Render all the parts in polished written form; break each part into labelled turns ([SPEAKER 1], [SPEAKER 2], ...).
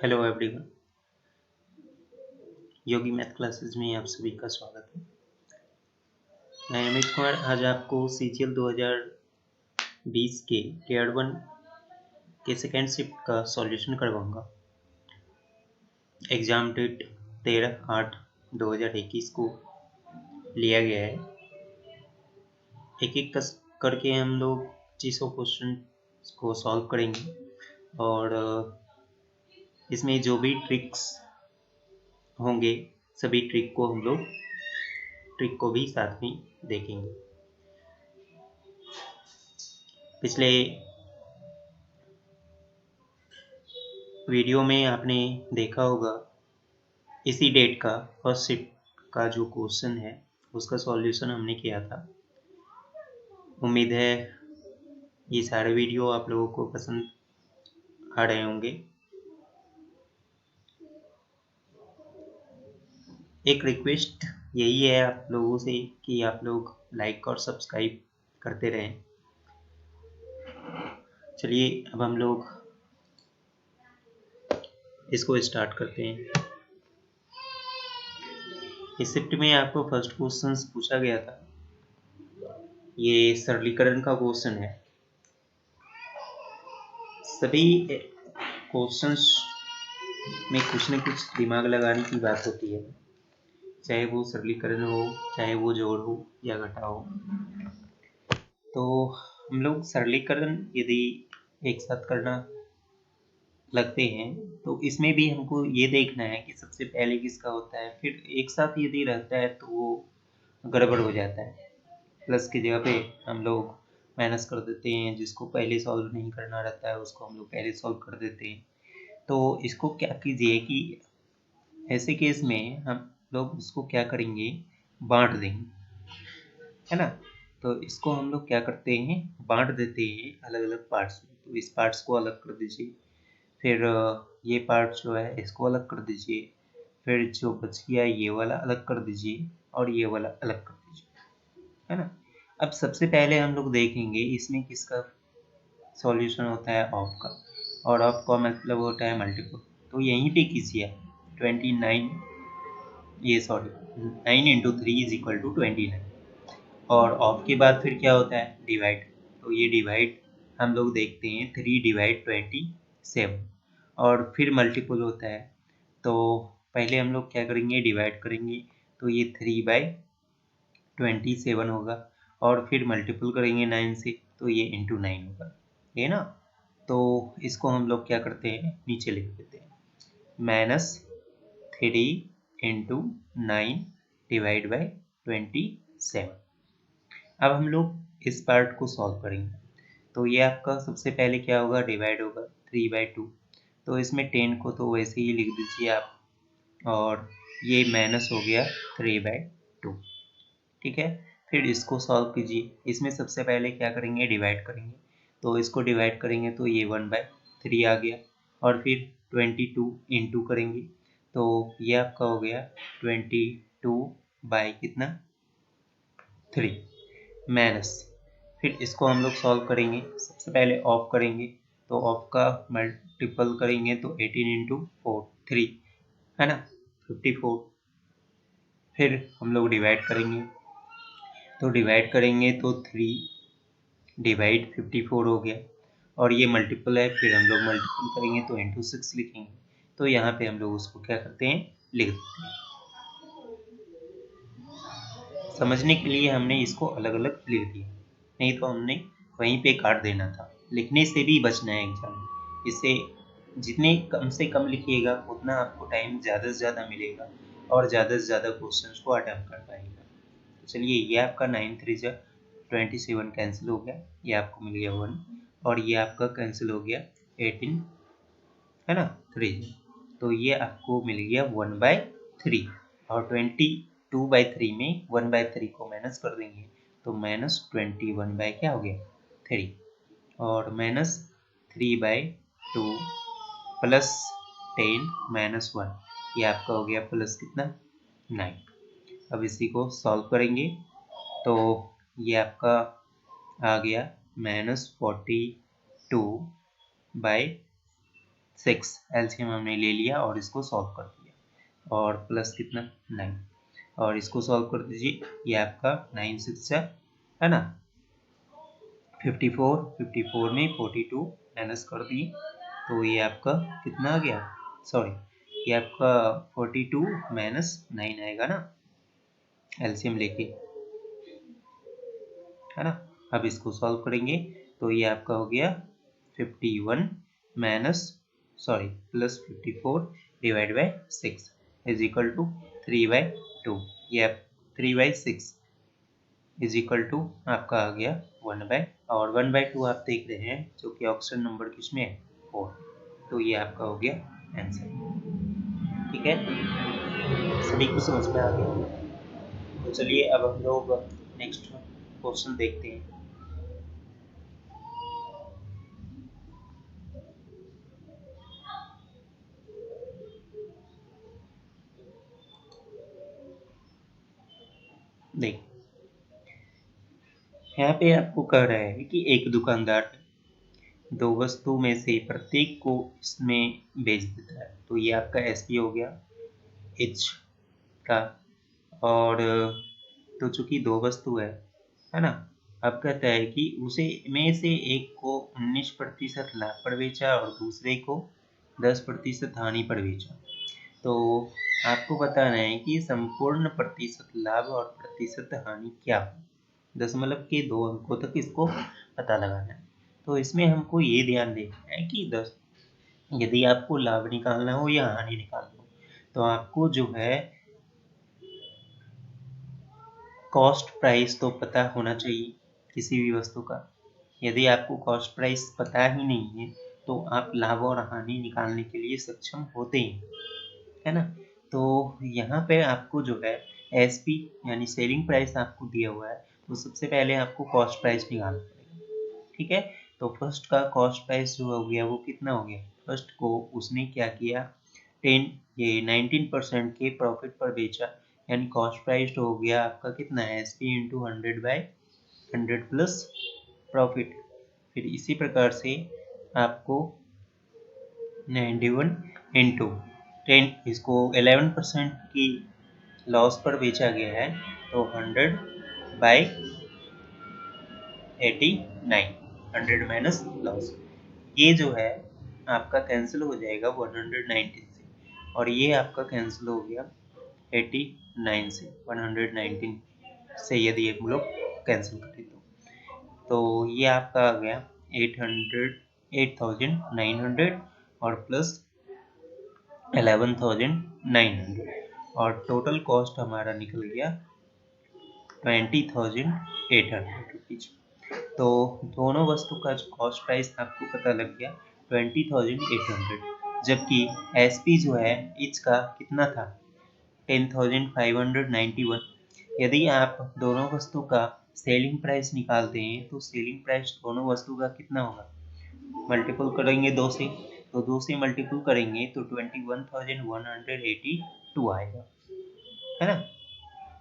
[SPEAKER 1] Hello everyone. Yogi math classes में आप सभी का स्वागत है। मैं अमित कुमार आज आपको सीजीएल 2020 के टियर 1 के सेकेंड शिफ्ट का सॉल्यूशन करवाऊंगा। एग्ज़ाम डेट 13/8/2021 को लिया गया है। एक एक करके हम लोग 2500 क्वेश्चन को सॉल्व करेंगे और इसमें जो भी ट्रिक्स होंगे सभी ट्रिक को भी साथ में देखेंगे। पिछले वीडियो में आपने देखा होगा इसी डेट का फर्स्ट शिफ्ट का जो क्वेश्चन है उसका सॉल्यूशन हमने किया था। उम्मीद है ये सारे वीडियो आप लोगों को पसंद आ रहे होंगे। एक रिक्वेस्ट यही है आप लोगों से कि आप लोग लाइक और सब्सक्राइब करते रहें। चलिए अब हम लोग इसको स्टार्ट करते हैं। इस शिफ्ट में आपको फर्स्ट क्वेश्चन पूछा गया था। ये सरलीकरण का क्वेश्चन है। सभी क्वेश्चंस में कुछ न कुछ दिमाग लगाने की बात होती है, चाहे वो सरलीकरण हो, चाहे वो जोड़ हो या घटा हो। तो हम लोग सरलीकरण यदि एक साथ करना लगते हैं तो इसमें भी हमको ये देखना है कि सबसे पहले किसका होता है, फिर एक साथ यदि रहता है तो वो गड़बड़ हो जाता है। प्लस की जगह पे हम लोग माइनस कर देते हैं, जिसको पहले सॉल्व नहीं करना रहता है उसको हम लोग पहले सॉल्व कर देते हैं। तो इसको क्या कीजिए कि ऐसे केस में हम लोग उसको क्या करेंगे, बांट देंगे, है ना। तो इसको हम लोग क्या करते हैं, बांट देते हैं अलग अलग पार्ट्स में। तो इस पार्ट्स को अलग कर दीजिए, फिर ये पार्ट जो है इसको अलग कर दीजिए, फिर जो बच गया ये वाला अलग कर दीजिए और ये वाला अलग कर दीजिए, है ना। अब सबसे पहले हम लोग देखेंगे इसमें किसका सॉल्यूशन होता है, ऑफ का, और ऑफ का मतलब होता है मल्टीपल। तो यहीं पे कीजिए 29, ये sorry 9 into 3 is equal to 29। और ऑफ के बाद फिर क्या होता है, डिवाइड। तो ये डिवाइड हम लोग देखते हैं 3 डिवाइड 27, और फिर मल्टीपल होता है। तो पहले हम लोग क्या करेंगे, डिवाइड करेंगे, तो ये 3/27 होगा, और फिर मल्टीपल करेंगे 9 से तो ये इंटू 9 होगा, है ना। तो इसको हम लोग क्या करते हैं, नीचे लिख देते हैं, -3 इंटू 9 डिवाइड बाई 27। अब हम लोग इस पार्ट को सॉल्व करेंगे। तो ये आपका सबसे पहले क्या होगा, डिवाइड होगा 3/2। तो इसमें 10 को तो वैसे ही लिख दीजिए आप, और ये माइनस हो गया 3/2, ठीक है। फिर इसको सॉल्व कीजिए। इसमें सबसे पहले क्या करेंगे, डिवाइड करेंगे। तो इसको डिवाइड करेंगे तो ये 1/3 आ गया, और फिर 22 इंटू करेंगे तो ये आपका हो गया 22 कितना, 3 माइनस। फिर इसको हम लोग सॉल्व करेंगे। सबसे पहले ऑफ करेंगे, तो ऑफ का मल्टीपल करेंगे तो 18 इंटू 4 3, है ना, 54। फिर हम लोग डिवाइड करेंगे, तो डिवाइड करेंगे तो 3 डिवाइड 54 हो गया, और ये मल्टीपल है, फिर हम लोग मल्टीपल करेंगे तो इंटू 6 लिखेंगे। तो यहाँ पे हम लोग उसको क्या करते हैं, लिख देते हैं। समझने के लिए हमने इसको अलग अलग लिख दिया, नहीं तो हमने वहीं पे काट देना था। लिखने से भी बचना है एग्जाम में। इससे जितने कम से कम लिखिएगा उतना आपको टाइम ज़्यादा से ज़्यादा मिलेगा और ज़्यादा से ज़्यादा क्वेश्चंस को अटेम्प्ट कर पाएंगे। तो चलिए, ये आपका 9 3 27 कैंसिल हो गया, ये आपको मिल गया 1, और ये आपका कैंसिल हो गया 18, है ना, 3। तो ये आपको मिल गया 1/3, और 22/3 में 1/3 को माइनस कर देंगे तो -21 क्या हो गया, 3, और -3/2 प्लस 10 -1, ये आपका हो गया प्लस कितना, 9। अब इसी को सॉल्व करेंगे तो ये आपका आ गया -42/7, 6 एलसीएम हमने ले लिया और इसको सॉल्व कर दिया और प्लस कितना 9 और इसको सॉल्व कर दीजिए। ये आपका 9 6 है ना 54 में 42 माइनस कर दिए तो ये आपका कितना आ गया, सॉरी ये आपका 42 माइनस 9 आएगा ना एलसीएम लेके, है ना। अब इसको सॉल्व करेंगे तो ये आपका हो गया 51 minus plus 54 divide by 6 is equal to 3/2। ये 3/6 इज इक्वल टू आपका आ गया 1/, और 1/2 आप देख रहे हैं जो कि ऑप्शन नंबर किसमें है 4, तो ये आपका हो गया आंसर। ठीक है, सभी को समझ में आ गया। तो चलिए अब हम लोग नेक्स्ट क्वेश्चन देखते हैं। देख यहाँ पे आपको कह रहा है कि एक दुकानदार दो वस्तु में से प्रत्येक को इसमें बेच देता है, तो ये आपका एसपी हो गया एच का। और तो चूंकि दो वस्तु है ना। अब कहता है कि उसे में से एक को 19% लाभ पर बेचा और दूसरे को 10% हानि पर बेचा। तो आपको बताना है कि संपूर्ण प्रतिशत लाभ और प्रतिशत हानि क्या हो। दशमलव के 2 अंकों तक इसको पता लगाना है। तो इसमें हमको ये ध्यान देना है कि यदि आपको लाभ निकालना हो या हानि निकालना हो तो आपको जो है कॉस्ट प्राइस तो पता होना चाहिए किसी भी वस्तु का। यदि आपको कॉस्ट प्राइस पता ही नहीं है तो आप लाभ और हानि निकालने के लिए सक्षम होते ही, है ना। तो यहाँ पे आपको जो है एसपी यानी सेलिंग प्राइस आपको दिया हुआ है, तो सबसे पहले आपको कॉस्ट प्राइस निकालना पड़ेगा। ठीक है, तो फर्स्ट का कॉस्ट प्राइस जो हो गया वो कितना हो गया, फर्स्ट को उसने क्या किया 19% के प्रॉफिट पर बेचा, यानी कॉस्ट प्राइस हो गया आपका कितना है एसपी इंटू 100/100 प्लस प्रॉफिट। फिर इसी प्रकार से आपको 91 इंटू 10 इसको 11% की लॉस पर बेचा गया है तो 100/89 100 माइनस लॉस, ये जो है आपका कैंसिल हो जाएगा 119 से, और ये आपका कैंसिल हो गया 89 से 119 से यदि हम लोग कैंसिल करें तो ये आपका आ गया 8900 और प्लस 11,900 और टोटल कॉस्ट हमारा निकल गया 20,800 रुपीज। तो दोनों वस्तु का जो कॉस्ट प्राइस आपको पता लग गया 20,800, जबकि एसपी जो है इसका कितना था 10,591। यदि आप दोनों वस्तु का सेलिंग प्राइस निकालते हैं तो सेलिंग प्राइस दोनों वस्तु का कितना होगा, मल्टीपल करेंगे 2 से, तो 2 से मल्टीपल करेंगे तो 21,182 आएगा, है ना।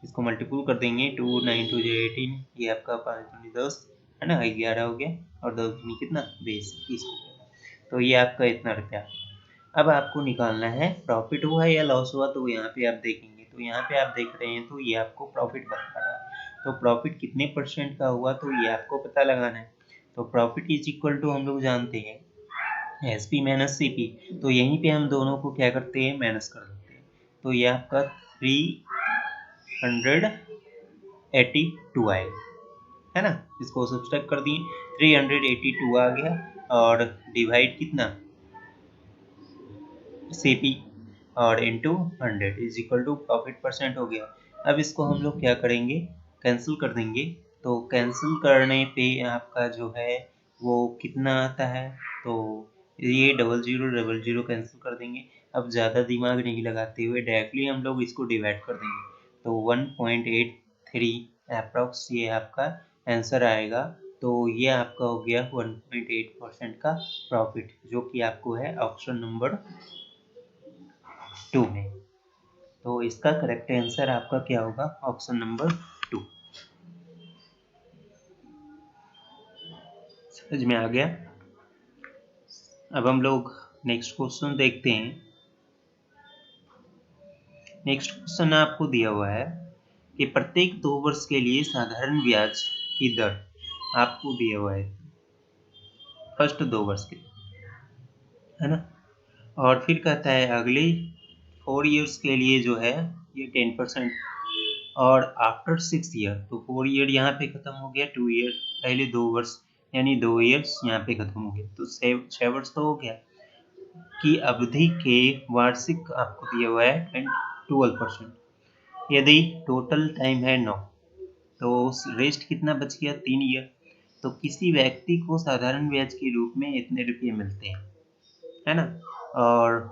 [SPEAKER 1] इसको मल्टीपल कर देंगे 2 9 2 18, ये आपका 5 दूनी 10 है ना, 11 हो गया और 10 दूनी कितना 20 हो गया। तो ये आपका इतना रुपया। अब आपको निकालना है प्रॉफिट हुआ या लॉस हुआ, तो यहाँ पे आप देखेंगे तो यहाँ पे आप देख रहे हैं तो ये आपको प्रॉफिट बता रहा है। तो प्रॉफिट कितने % का हुआ तो ये आपको पता लगाना है। तो प्रॉफिट इज इक्वल टू हम लोग जानते हैं एसपी माइनस सीपी, तो यहीं पे हम दोनों को क्या करते हैं माइनस कर देते हैं। तो ये आपका 382 आएगा, है ना। इसको सब्सट्रैक्ट कर दिए 382 आ गया और डिवाइड कितना सीपी और into 100 is equal to profit % हो गया। अब इसको हम लोग क्या करेंगे कैंसिल कर देंगे, तो कैंसिल करने पे आपका जो है वो कितना आता है, तो ये 0000 कैंसिल कर देंगे। अब ज़्यादा दिमाग नहीं लगाते हुए डायरेक्टली हम लोग इसको डिवाइड कर देंगे, तो 1.83 अप्रॉक्स ये आपका आंसर आएगा। तो ये आपका हो गया 1.8% का प्रॉफिट, जो कि आपको है ऑप्शन नंबर 2 में। तो इसका करेक्ट आंसर आपका क्या होगा ऑप्शन नंबर 2। समझ में आ गया। अब हम लोग नेक्स्ट क्वेश्चन देखते हैं। नेक्स्ट क्वेश्चन आपको दिया हुआ है कि प्रत्येक 2 वर्ष के लिए साधारण ब्याज की दर आपको दिया हुआ है फर्स्ट 2 वर्ष के लिए, है ना। और फिर कहता है अगले 4 इयर्स के लिए जो है ये 10%, और आफ्टर 6 ईयर, तो 4 ईयर यहाँ पे खत्म हो गया, 2 ईयर पहले 2 वर्ष यानी 2 इयर्स यहाँ पे खत्म हो गया, तो 6 वर्ष तो हो गया की अवधि के वार्षिक आपको दिया हुआ है 12%। यदि टोटल टाइम है 9, तो रेस्ट कितना बच गया 3 ईयर। तो किसी व्यक्ति को साधारण ब्याज के रूप में इतने रुपये मिलते हैं, है ना। और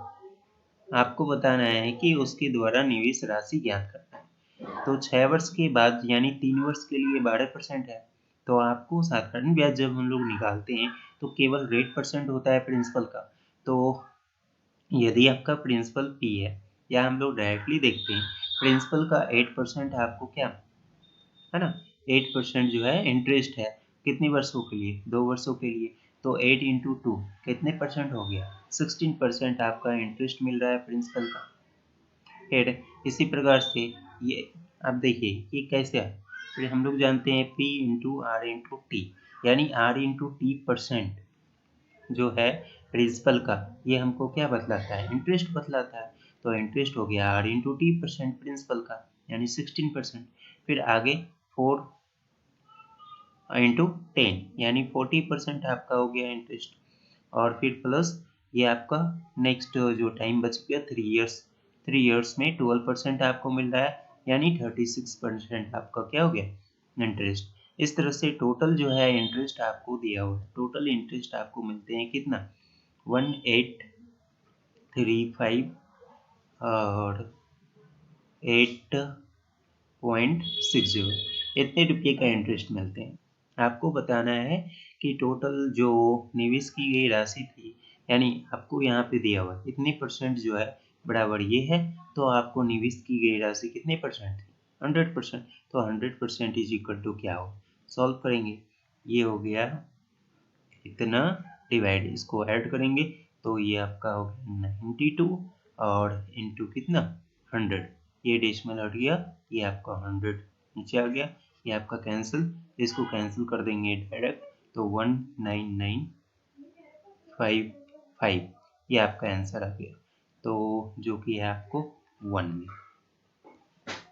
[SPEAKER 1] आपको बताना है कि उसके द्वारा निवेश राशि ज्ञात करना है। तो 6 वर्ष के बाद यानी 3 वर्ष के लिए 12% है, तो आपको साधारण ब्याज जब हम लोग निकालते हैं तो केवल रेट परसेंट होता है प्रिंसिपल का। तो यदि आपका प्रिंसिपल पी है, या हम लोग डायरेक्टली देखते हैं प्रिंसिपल का 8% आपको क्या है ना, 8% जो है इंटरेस्ट है कितने वर्षों के लिए, 2 वर्षों के लिए। तो 8 इंटू 2 कितने परसेंट हो गया, 16% आपका इंटरेस्ट मिल रहा है प्रिंसिपल का। फिर इसी प्रकार से ये आप देखिए ये कैसे है, फिर हम लोग जानते हैं P into R into T, यानी आर इंटू टी परसेंट जो है प्रिंसिपल का, ये हमको क्या बतलाता है, इंटरेस्ट बतलाता है। तो इंटरेस्ट हो गया R into T percent principal का, यानी 16%। फिर आगे 4 इंटू 10 यानी 40% आपका हो गया इंटरेस्ट। और फिर प्लस ये आपका नेक्स्ट जो टाइम बच गया 3 इयर्स में 12% आपको मिल रहा है, यानी 36% आपका क्या हो गया इंटरेस्ट। इस तरह से टोटल जो है इंटरेस्ट आपको दिया हुआ है, टोटल इंटरेस्ट आपको मिलते हैं कितना 1835 और 8.60 इतने रुपये का इंटरेस्ट मिलते हैं। आपको बताना है कि टोटल जो निवेश की गई राशि थी, यानी आपको यहाँ पे दिया हुआ इतने परसेंट जो है बराबर ये है, तो आपको निवेश की गई राशि कितने परसेंट थी 100%। तो 100% इज इक्वल टू क्या हो, सॉल्व करेंगे, ये हो गया इतना डिवाइड, इसको ऐड करेंगे तो ये आपका हो गया 92 और इंटू कितना 100, ये डेसिमल हट गया, ये आपका 100 नीचे आ गया, ये आपका कैंसिल, इसको कैंसिल कर देंगे डायरेक्ट, तो 19955 ये आपका आंसर आ गया, तो जो कि है आपको 1 में,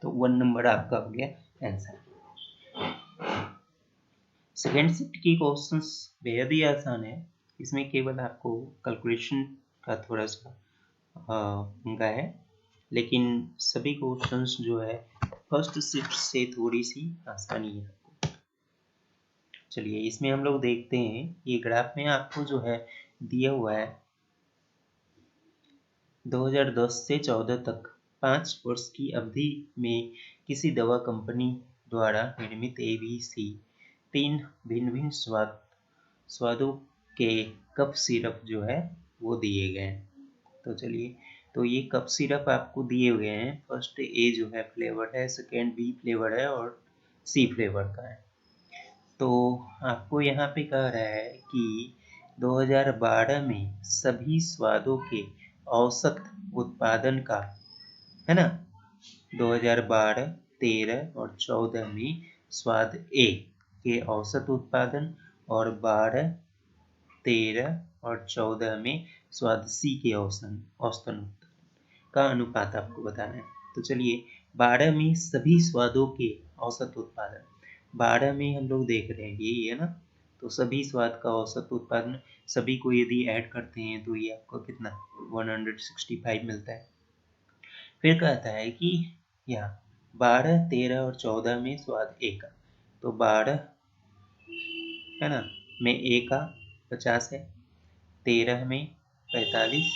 [SPEAKER 1] तो 1 नंबर आपका हो गया आंसर। सेकेंड शिफ्ट की क्वेश्चंस बेहद ही आसान है, इसमें केवल आपको कैलकुलेशन का थोड़ा सा उनका है, लेकिन सभी क्वेश्चंस जो है फर्स्ट शिफ्ट से थोड़ी सी आसानी है आपको। चलिए इसमें हम लोग देखते हैं, ये ग्राफ में आपको जो है दिया हुआ है 2010 से 14 तक 5 वर्ष की अवधि में किसी दवा कंपनी द्वारा निर्मित ABC 3 भिन्न भिन्न स्वादों के कप सिरप जो है वो दिए गए हैं। तो चलिए, तो ये कप सिरप आपको दिए हुए हैं, फर्स्ट ए जो है फ्लेवर है, सेकेंड बी फ्लेवर है और सी फ्लेवर का है। तो आपको यहाँ पे कह रहा है कि 2012 में सभी स्वादों के औसत उत्पादन का, है ना, 2012, 13 और 14 में स्वाद ए के औसत उत्पादन और 12, 13 और 14 में स्वाद सी के औसतन उत्पादन का अनुपात आपको बताना है। तो चलिए 12 में सभी स्वादों के औसत उत्पादन, 12 में हम लोग देख रहे हैं यही है ना, तो सभी स्वाद का औसत उत्पादन सभी को यदि ऐड करते हैं तो ये आपको कितना 165 मिलता है। फिर कहता है कि यहाँ 12, 13 और 14 में स्वाद ए का, तो 12 है ना में ए का 50 है, 13 में 45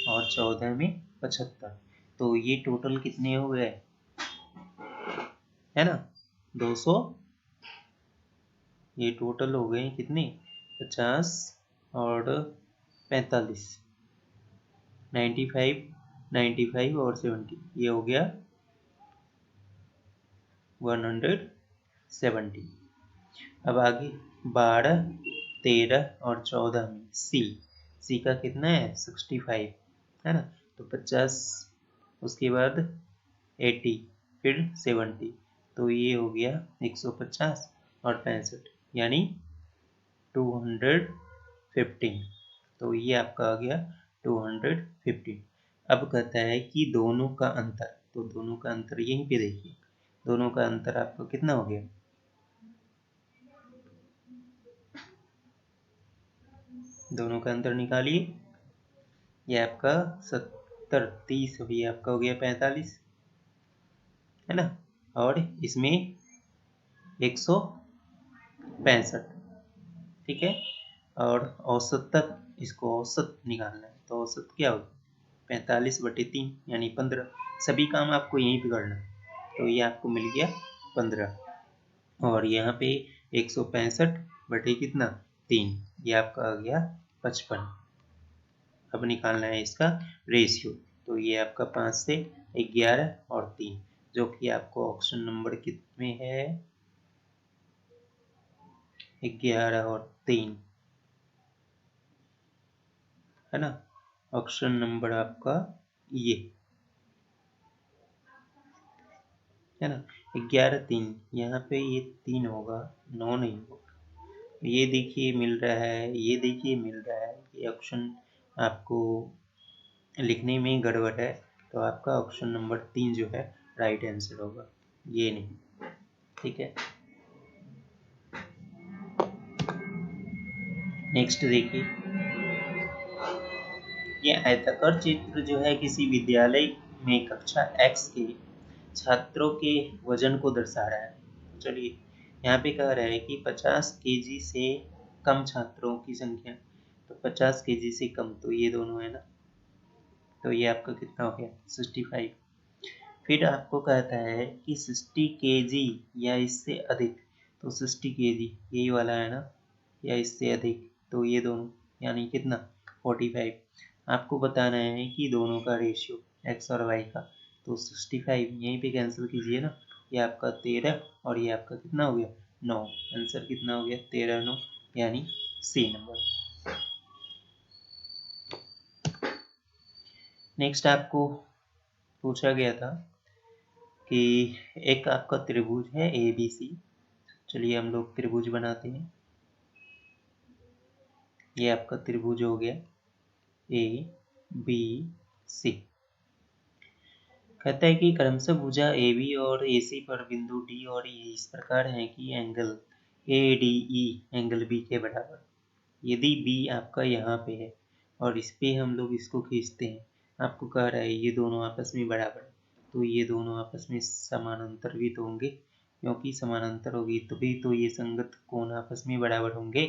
[SPEAKER 1] और 14 में 75, तो ये टोटल कितने हो गए, है ना 200, ये टोटल हो गए कितने 50 और 45, 95, 95 और 70, ये हो गया 170। अब आगे 12, 13 और 14 में सी सी का कितना है 65 है ना, तो 50, उसके बाद 80, फिर 70, तो ये हो गया 150 और 65 यानी 215, तो ये आपका आ गया 215। अब कहता है कि दोनों का अंतर, तो दोनों का अंतर यहीं पे देखिए, दोनों का अंतर आपका कितना हो गया, दोनों का अंतर निकालिए, ये आपका 70 30 भी आपका हो गया 45 है ना, और इसमें 165, ठीक है, और औसत तक इसको औसत निकालना है, तो औसत क्या होगा 45/3 यानी 15, सभी काम आपको यहीं पे करना है, तो ये आपको मिल गया 15, और यहाँ पे 165 कितना 3, ये आपका आ गया 55। अब निकालना है इसका रेशियो, तो ये आपका 5 से 11 और 3, जो कि आपको ऑप्शन नंबर कितने है 11 और 3 है ना, ऑप्शन नंबर आपका ये है ना, 11 3, यहाँ पे ये 3 होगा, 9 नहीं होगा, ये देखिए मिल रहा है, ये देखिए मिल रहा है, ये ऑप्शन आपको लिखने में गड़बड़ है, तो आपका ऑप्शन नंबर 3 जो है राइट आंसर होगा, ये नहीं, ठीक है। नेक्स्ट देखिए, ये आयताकार चित्र जो है किसी विद्यालय में कक्षा X के छात्रों के वजन को दर्शा रहा है। चलिए, यहाँ पे कह रहा है कि 50 केजी से कम छात्रों की संख्या, तो 50 केजी से कम, तो ये दोनों है ना, तो ये आपका कितना हो गया 65। फिर आपको कहता है कि 60 केजी या इससे अधिक, तो 60 केजी यही वाला है ना, या इससे अधिक, तो ये दोनों यानी कितना 45। आपको बताना है कि दोनों का रेशियो x और y का, तो 65 यहीं पे कैंसिल कीजिए ना, ये आपका 13 और ये आपका कितना हो गया 9, आंसर कितना हो गया 13 9 यानी सी नंबर। नेक्स्ट आपको पूछा गया था कि एक आपका त्रिभुज है ABC, चलिए हम लोग त्रिभुज बनाते हैं, ये आपका त्रिभुज हो गया ABC, कहता है कि क्रमशः भुजा AB और AC पर बिंदु D और E इस प्रकार है कि एंगल ADE एंगल B के बराबर, यदि B आपका यहाँ पे है और इस पे हम लोग इसको खींचते हैं, आपको कह रहा है ये दोनों आपस में बराबर है, तो ये दोनों आपस में समानांतर भी तो होंगे, क्योंकि समानांतर होगी तभी तो ये संगत कोण आपस में बराबर होंगे,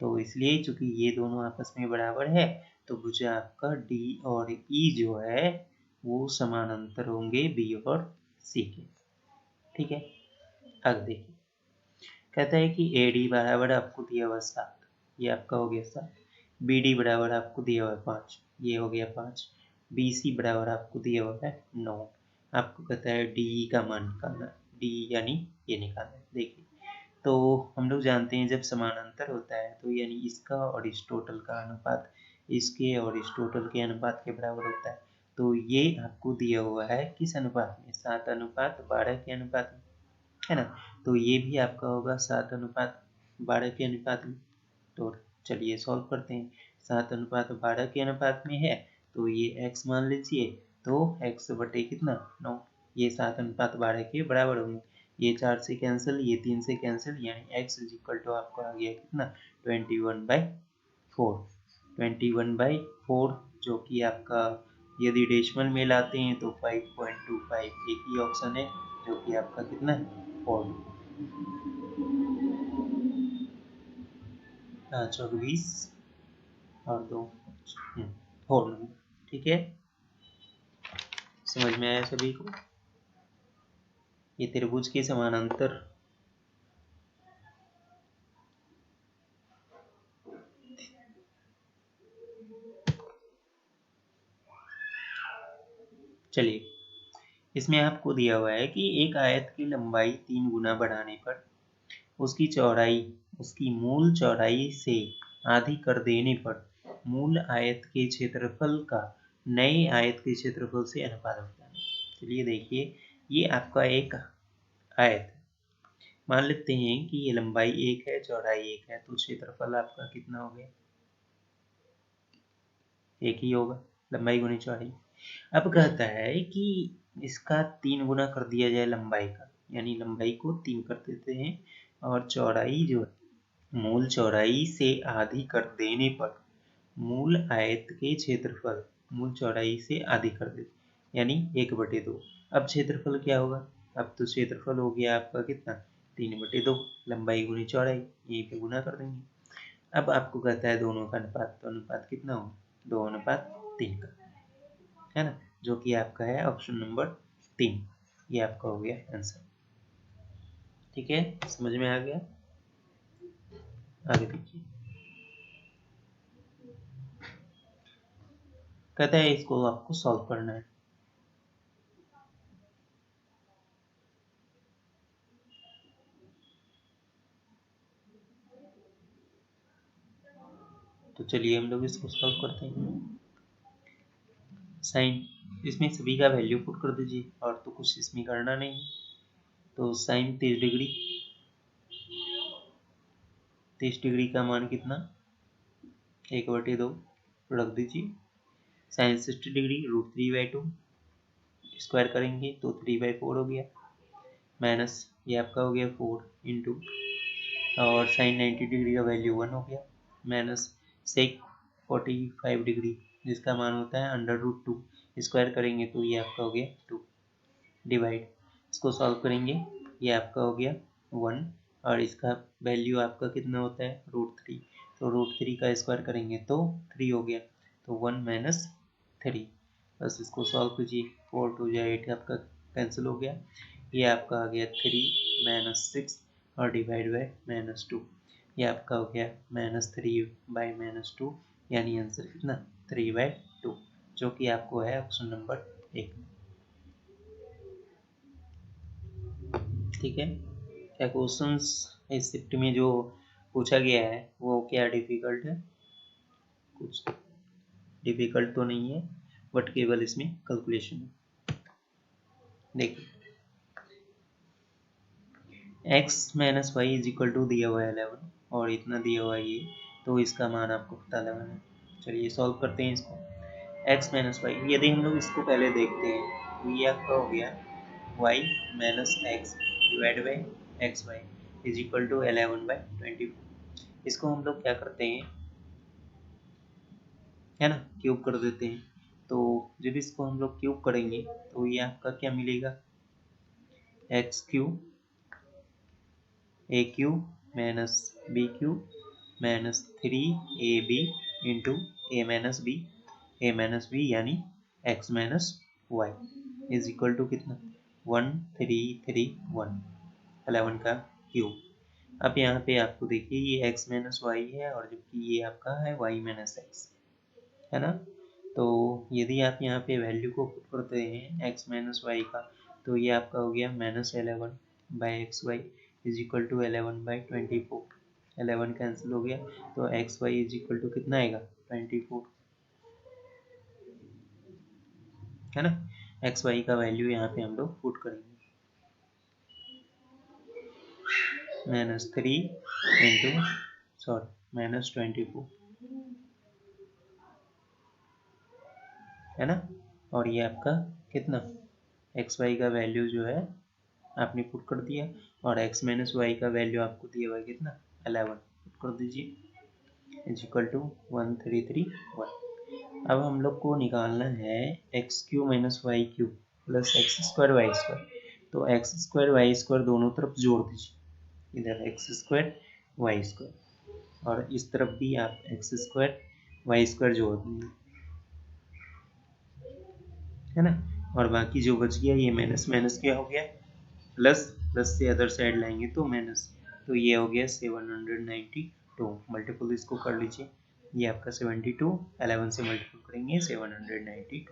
[SPEAKER 1] तो इसलिए चूंकि ये दोनों आपस में बराबर है, तो भुजा आपका D और E जो है वो समानांतर होंगे B और C के, ठीक है। अब देखिए, कहता है कि AD बराबर आपको दिया हुआ 7, ये आपका हो गया 7, BD बराबर आपको दिया हुआ है 5, ये हो गया 5, BC बराबर आपको दिया हुआ है 9, आपको कहता है DE का मान निकालना, DE यानी ये निकालना है। देखिए, तो हम लोग जानते हैं जब समानांतर होता है तो यानी इसका और इस टोटल का अनुपात इसके और इस टोटल के अनुपात के बराबर होता है, तो ये आपको दिया हुआ है किस अनुपात में 7:12 के अनुपात में, है ना, तो ये भी आपका होगा 7:12 के अनुपात में, तो चलिए सॉल्व करते हैं, 7:12 के अनुपात में है, तो ये x मान लीजिए, तो x बटे कितना 9, ये 7:12 के बराबर होंगे, ये 4 से कैंसिल, ये 3 से कैंसिल, यानी x इक्वल टू आपको आ गया कितना 21/4, 21/4, जो कि आपका यदि डेसिमल में लाते हैं तो 5.25, एक ही ऑप्शन है जो कि आपका कितना है 4, 24 और 2 4 नंबर, ठीक है, समझ में आया सभी को, ये त्रिभुज के समानांतर चलिए, इसमें आपको दिया हुआ है कि एक आयत की लंबाई 3 गुना बढ़ाने पर उसकी चौड़ाई उसकी मूल चौड़ाई से आधी कर देने पर मूल आयत के क्षेत्रफल का नए आयत के क्षेत्रफल से अनुपात बताना। चलिए देखिए, ये आपका एक आयत है। मान लेते हैं कि ये लंबाई 1 है, चौड़ाई 1 है, तो क्षेत्रफल आपका कितना हो गया? 1 ही होगा, लंबाई गुनी चौड़ाई। अब कहता है कि इसका 3 गुना कर दिया जाए लंबाई का, यानी लंबाई को 3 कर देते हैं और चौड़ाई जो मूल चौड़ाई से आधी कर देने पर मूल आयत के क्षेत्रफल मूल चौड़ाई से आधी कर देते, यानी 1/2। अब क्षेत्रफल क्या होगा? अब तो क्षेत्रफल हो गया आपका कितना? 3/2, लंबाई गुनी चौड़ाई, यहीं पे गुना कर देंगे। अब आपको कहता है दोनों का अनुपात, तो अनुपात कितना होगा? 2:3 का, है ना, जो कि आपका है ऑप्शन नंबर 3। ये आपका हो गया आंसर। ठीक है, समझ में आ गया? आगे देखिए, कहता है इसको आपको सॉल्व करना है। तो चलिए हम लोग इसको सॉल्व करते हैं। साइन, इसमें सभी का वैल्यू पुट कर दीजिए, और तो कुछ इसमें करना नहीं। तो साइन 30 डिग्री, 30 डिग्री का मान कितना? 1/2 रख दीजिए। साइन 60 डिग्री √3/2 स्क्वायर करेंगे तो 3/4 हो गया, माइनस ये आपका हो गया 4 इंटू, और साइन 90 डिग्री का वैल्यू 1 हो गया, माइनस सेक 45 डिग्री जिसका मान होता है √2 स्क्वायर करेंगे तो ये आपका हो गया 2, डिवाइड, इसको सॉल्व करेंगे, ये आपका हो गया 1, और इसका वैल्यू आपका कितना होता है? √3, तो √3 का स्क्वायर करेंगे तो 3 हो गया, तो 1 माइनस 3, बस इसको सॉल्व कीजिए, 4 2 या 8 आपका कैंसिल हो गया, ये आपका आ गया 3 माइनस 6 और डिवाइड बाय -2, ये आपका हो गया -3/-2, यानी आंसर कितना? 3/2, जो कि आपको है ऑप्शन नंबर 1। ठीक है, क्या क्वेश्चंस इस शिफ्ट में जो पूछा गया है वो क्या डिफिकल्ट है? कुछ डिफिकल्ट तो नहीं है, बट केवल इसमें कैलकुलेशन है। देखिए, x minus Y is equal to दिया हुआ है 11 और इतना दिया हुआ है ये, तो इसका मान आपको पता लगाना है। चलिए सॉल्व करते हैं इसको। x माइनस वाई, यदि हम लोग इसको पहले देखते हैं तो ये आपका हो गया y minus X divide by X Y is equal to 11/24। इसको हम लोग क्या करते हैं, है ना, क्यूब कर देते हैं। तो जब इसको हम लोग क्यूब करेंगे तो ये आपका क्या मिलेगा? x³ a³ minus b³ minus 3ab into a-b यानी x minus Y is equal to कितना? 1331, 11 का क्यूब। अब यहाँ पे आपको देखिए ये x माइनस वाई है और जबकि ये आपका है y माइनस एक्स, है ना। तो यदि आप यहाँ पे वैल्यू को पुट करते हैं x माइनस वाई का, तो ये आपका हो गया -11/xy is equal to 11/24, 11 cancel हो गया, तो X Y is equal to कितना आएगा? 24, है ना। एक्स वाई का वैल्यू यहाँ पे हम लोग पुट करेंगे, -3 इंटू -24, है ना। और ये आपका कितना? एक्स वाई का वैल्यू जो है आपने पुट कर दिया, और x माइनस वाई का वैल्यू आपको दिया हुआ है कितना? 11, पुट कर दीजिए इज इक्वल टू 1331। अब हम लोग को निकालना है x³ minus y³ plus x² y²। तो x² y² दोनों तरफ जोड़ दीजिए, इधर x² y², और इस तरफ भी आप x² y² जोड़ दीजिए, है ना। और बाकी जो बच गया ये माइनस माइनस क्या हो गया? प्लस, प्लस से अदर साइड लाएंगे तो माइनस, तो ये हो गया 792, मल्टीपल इसको कर लीजिए, ये आपका 72, 11 से मल्टीपल करेंगे 792,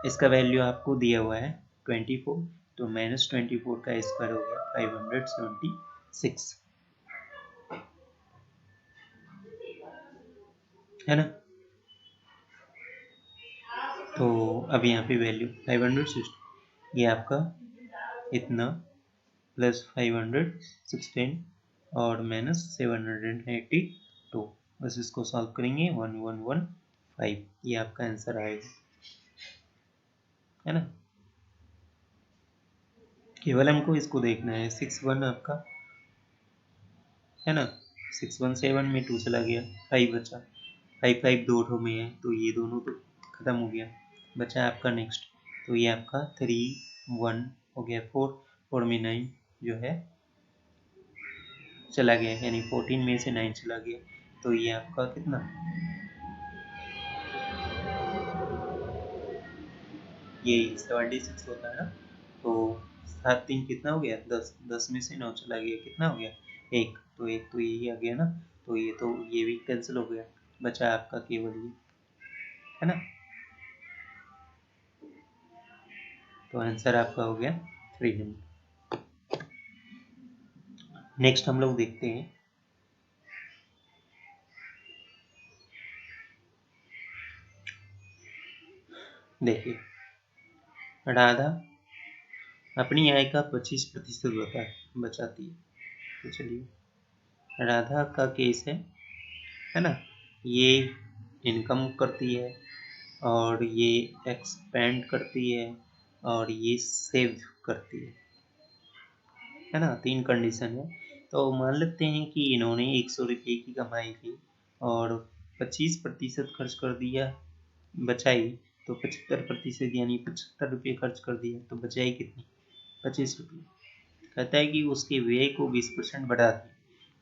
[SPEAKER 1] इसका वैल्यू आपको दिया हुआ है 24, तो -24 का स्क्वायर हो गया 576, है ना। तो अब यहाँ पे वैल्यू 560, ये आपका इतना प्लस 516 और माइनस 782, बस इसको सॉल्व करेंगे 1115, ये आपका आंसर आएगा, है ना। केवल हमको इसको देखना है, 61 आपका है ना, 617 में 2 चला गया, 5 बचा, 5 दो ठो में है तो ये दोनों तो खत्म हो गया, बचा आपका नेक्स्ट, तो ये आपका 3 1 हो गया, 4 में 9 जो है चला गया, यानी 14 में से 9 चला गया, तो ये आपका कितना, ये 76 होता है ना। तो 7 3 कितना हो गया, 10, 10 में से 9 चला गया, कितना हो गया, एक, तो एक तो यही आ गया ना, तो ये भी कैंसिल हो गया, बचा आपका केवल ये, है ना। तो आंसर आपका हो गया 3 नंबर। नेक्स्ट हम लोग देखते हैं, देखिए राधा अपनी आय का 25% बचाती है, तो चलिए राधा का केस है ना, ये इनकम करती है और ये एक्सपेंड करती है और ये सेव करती है ना, 3 कंडीशन है। तो मान लेते हैं कि इन्होंने 100 रुपये की कमाई की और 25% खर्च कर दिया, बचाई, तो 75% यानी 75 रुपये खर्च कर दिया, तो बचाई कितनी, 25 रुपये। कहता है कि उसके व्यय को 20% बढ़ा दी,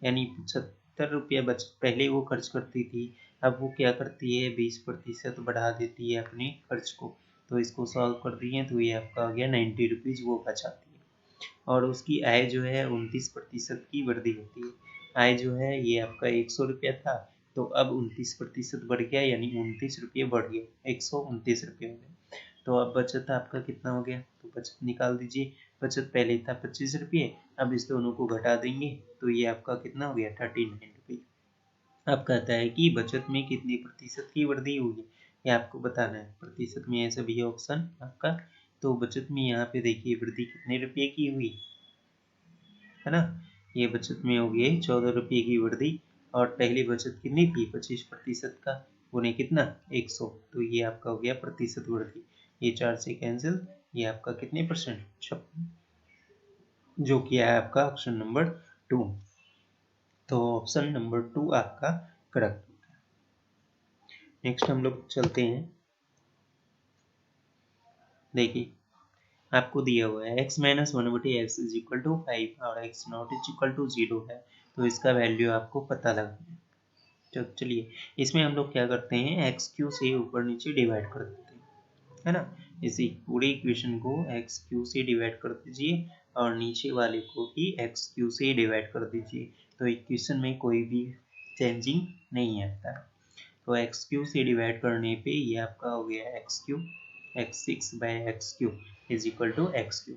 [SPEAKER 1] यानी 75 रुपया पहले वो खर्च करती थी, अब वो क्या करती है 20% बढ़ा देती है अपने खर्च को, तो इसको सॉल्व कर दिए तो ये आपका आ गया 90 रुपीज़ वो बचाती है, और उसकी आय जो है 29% की वृद्धि होती है। आय जो है ये आपका 100 रुपया था, तो अब 29% बढ़ गया, यानी 29 रुपये बढ़ गया, 129 रुपये हो गए। तो अब बचत आपका कितना हो गया, तो बचत निकाल दीजिए, बचत पहले था 25 रुपये, अब इस दोनों को घटा देंगे तो ये आपका कितना हो गया 39 रुपये। अब कहता है कि बचत में कितनी प्रतिशत की वृद्धि हुई है, ये आपको बताना है, प्रतिशत में है सभी ऑप्शन आपका। तो बचत में यहाँ पे देखिए वृद्धि कितने रुपये की हुई है ना, ये बचत में हो गई 14 रुपये की वृद्धि, और पहली बचत कितनी थी 25% का, उन्हें कितना 100, तो ये आपका हो गया प्रतिशत वृद्धि, ये 4 से कैंसिल, ये आपका कितने परसेंट 56, जो किया है आपका ऑप्शन नंबर 2, तो ऑप्शन नंबर 2 आपका करेक्ट होता है। नेक्स्ट हम लोग चलते हैं, देखिए आपको दिया हुआ है x minus 1/x is equal to 5 और x not is equal to 0 है, तो इसका वैल्यू आपको पता लगाना है। तो चलिए इसमें हम लोग क्या करते हैं, एक्स क्यू से ऊपर नीचे डिवाइड कर देते हैं, है ना। इसी पूरे इक्वेशन को एक्स क्यू से डिवाइड कर दीजिए और नीचे वाले को भी एक्स क्यू से डिवाइड कर दीजिए, तो इक्वेशन में कोई भी चेंजिंग नहीं आता है। तो एक्स क्यू से डिवाइड करने पे ये आपका हो गया X cube, X 6/x³ is equal to X cube,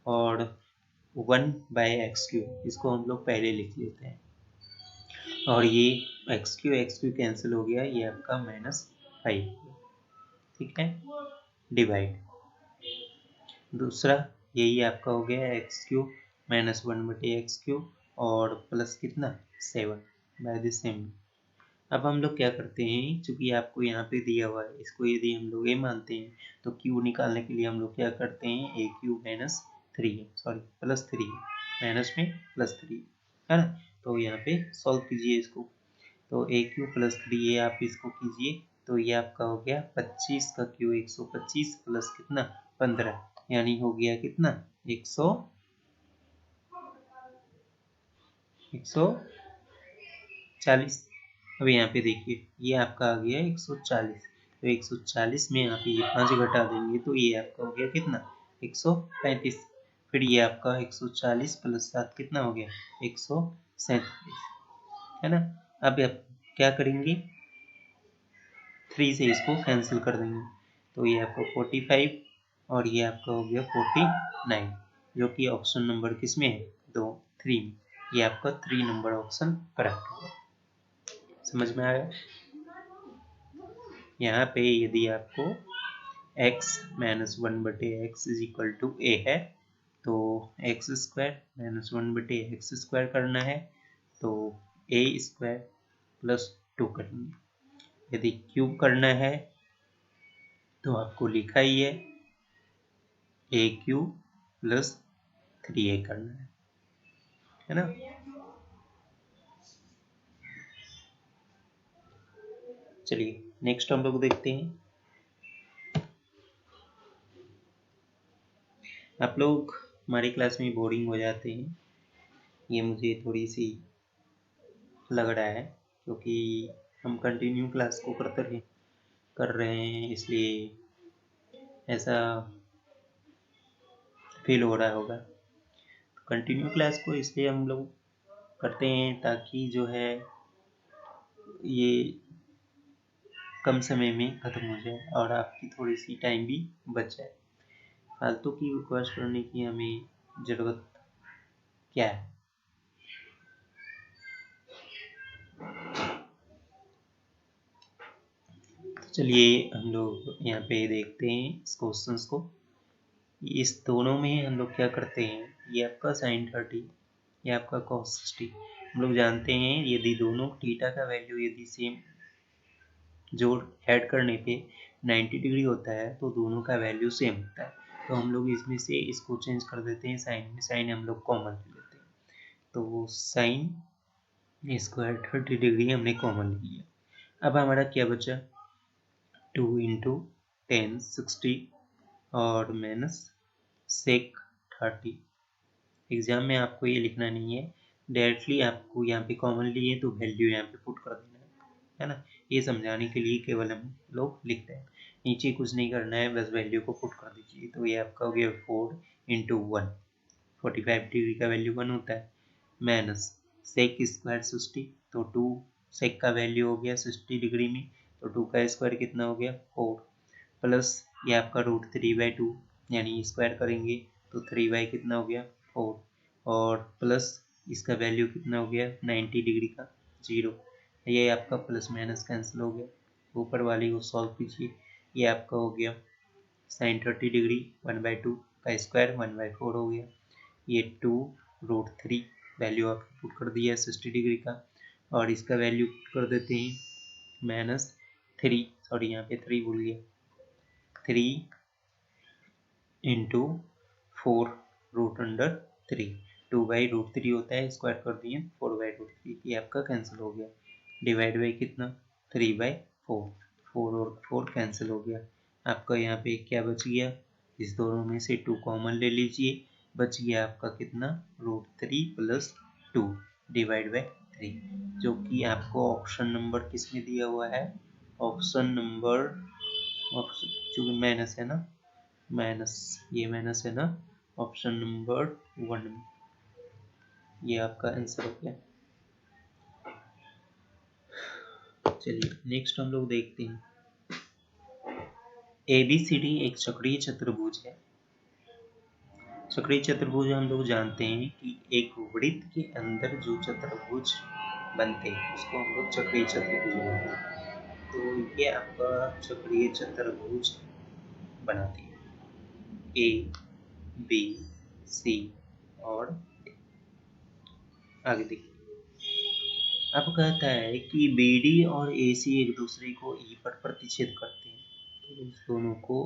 [SPEAKER 1] और 1/x³ इसको हम लोग पहले लिख लेते हैं, और ये x³ कैंसिल हो गया, ये आपका -5, ठीक है, डिवाइड, दूसरा यही आपका हो गया x³ माइनस 1/x³ और प्लस कितना 7 बाय द सेम। अब हम लोग क्या करते हैं, चूंकि आपको यहाँ पे दिया हुआ है, इसको यदि हम लोग a मानते हैं तो q निकालने के लिए हम लोग क्या करते हैं, a³ minus 3 sorry plus 3 minus में प्लस 3 है ना, तो यहाँ पे सॉल्व कीजिए इसको, तो a³ प्लस 3 ये आप इसको कीजिए, तो ये आपका हो गया 25 का क्यू 125 प्लस कितना 15, यानी हो गया कितना 140। अब यहाँ पे देखिए ये आपका आ गया 140, तो 140 में आप ये 5 घटा देंगे तो ये आपका हो गया कितना 135, फिर ये आपका 140 प्लस 7 कितना हो गया 137, है ना। अब आप क्या करेंगे, 3 से इसको कैंसिल कर देंगे, तो ये आपका 45 और ये आपका हो गया 49, जो कि ऑप्शन नंबर किस में है, 3 में, ये आपका 3 नंबर ऑप्शन करेक्ट होगा। समझ में आया। यहाँ पे यदि आपको x minus 1/x is equal to a है तो x square minus 1/x square करना है तो a स्क्वायर प्लस 2 करेंगे। यदि क्यूब करना है तो आपको लिखा ही है a³ प्लस 3a करना है ना। चलिए नेक्स्ट हम लोग देखते हैं। आप लोग हमारी क्लास में बोरिंग हो जाते हैं, ये मुझे थोड़ी सी लग रहा है क्योंकि हम कंटिन्यू क्लास को कर रहे हैं, इसलिए ऐसा फील हो रहा होगा। कंटिन्यू क्लास को इसलिए हम लोग करते हैं ताकि जो है ये कम समय में ख़त्म हो जाए और आपकी थोड़ी सी टाइम भी बच जाए। फालतू की बकवास करने की हमें ज़रूरत क्या है। चलिए हम लोग यहाँ पे देखते हैं इस क्वेश्चंस को। इस दोनों में हम लोग क्या करते हैं, ये आपका sin 30, ये आपका cos 60। हम लोग जानते हैं यदि दोनों थीटा का वैल्यू यदि सेम जोड़ ऐड करने पे 90 डिग्री होता है तो दोनों का वैल्यू सेम होता है। तो हम लोग इसमें से इसको चेंज कर देते हैं साइन में, साइन हम लोग कॉमन ले लेते हैं तो साइन स्क्वायर 30 डिग्री हमने कॉमन ले लिया। अब हमारा क्या बचा, 2 × 10 60 और माइनस सेक 30। एग्जाम में आपको ये लिखना नहीं है, डायरेक्टली आपको यहाँ पे कॉमन लिए तो वैल्यू यहाँ पे पुट कर देना है ना। ये समझाने के लिए केवल हम लोग लिखते हैं, नीचे कुछ नहीं करना है, बस वैल्यू को पुट कर दीजिए। तो ये आपका हो गया 4 × 1, 45 डिग्री का वैल्यू 1 होता है, माइनस सेक स्क्वायर 60 तो 2 सेक का वैल्यू हो गया 60 डिग्री में तो 2 का स्क्वायर कितना हो गया 4, प्लस ये आपका √3/2 यानी स्क्वायर करेंगे तो 3 कितना हो गया 4 और प्लस इसका वैल्यू कितना हो गया 90 डिग्री का 0। ये आपका प्लस माइनस कैंसिल हो गया, ऊपर वाली को सॉल्व कीजिए। ये आपका हो गया sin 30 डिग्री 1/2 का स्क्वायर 1/4 हो गया। ये 2√3 वैल्यू आपको पुट कर दिया 60 डिग्री का और इसका वैल्यू पुट कर देते हैं -3, सॉरी यहाँ पे 3 भूल गया, 3 × 4√3, 2/√3 होता है, स्क्वायर कर दिए 4/√3, ये आपका कैंसिल हो गया। डिवाइड बाई कितना 3/4, 4 और 4 कैंसिल हो गया। आपका यहाँ पे क्या बच गया, इस दोनों में से 2 कॉमन ले लीजिए, बच गया आपका कितना √3 + 2 डिवाइड बाई 3, जो कि आपको ऑप्शन नंबर किस में दिया हुआ है, ऑप्शन नंबर चूँकि माइनस है ना, माइनस ये माइनस है ना, ऑप्शन नंबर 1 में, ये आपका आंसर हो गया। चलिए नेक्स्ट हम लोग देखते हैं। ABCD एक चक्रीय चतुर्भुज है। चक्रीय चतुर्भुज हम लोग जानते हैं कि एक वृत्त के अंदर जो चतुर्भुज बनते हैं उसको हम लोग चक्रीय चतुर्भुज बोलते हैं। तो ये आपका चक्रीय चतुर्भुज बनाती है A, B, C और D। आगे देखिए, अब कहता है कि BD और AC एक दूसरे को E पर प्रतिच्छेद करते हैं तो इस दोनों को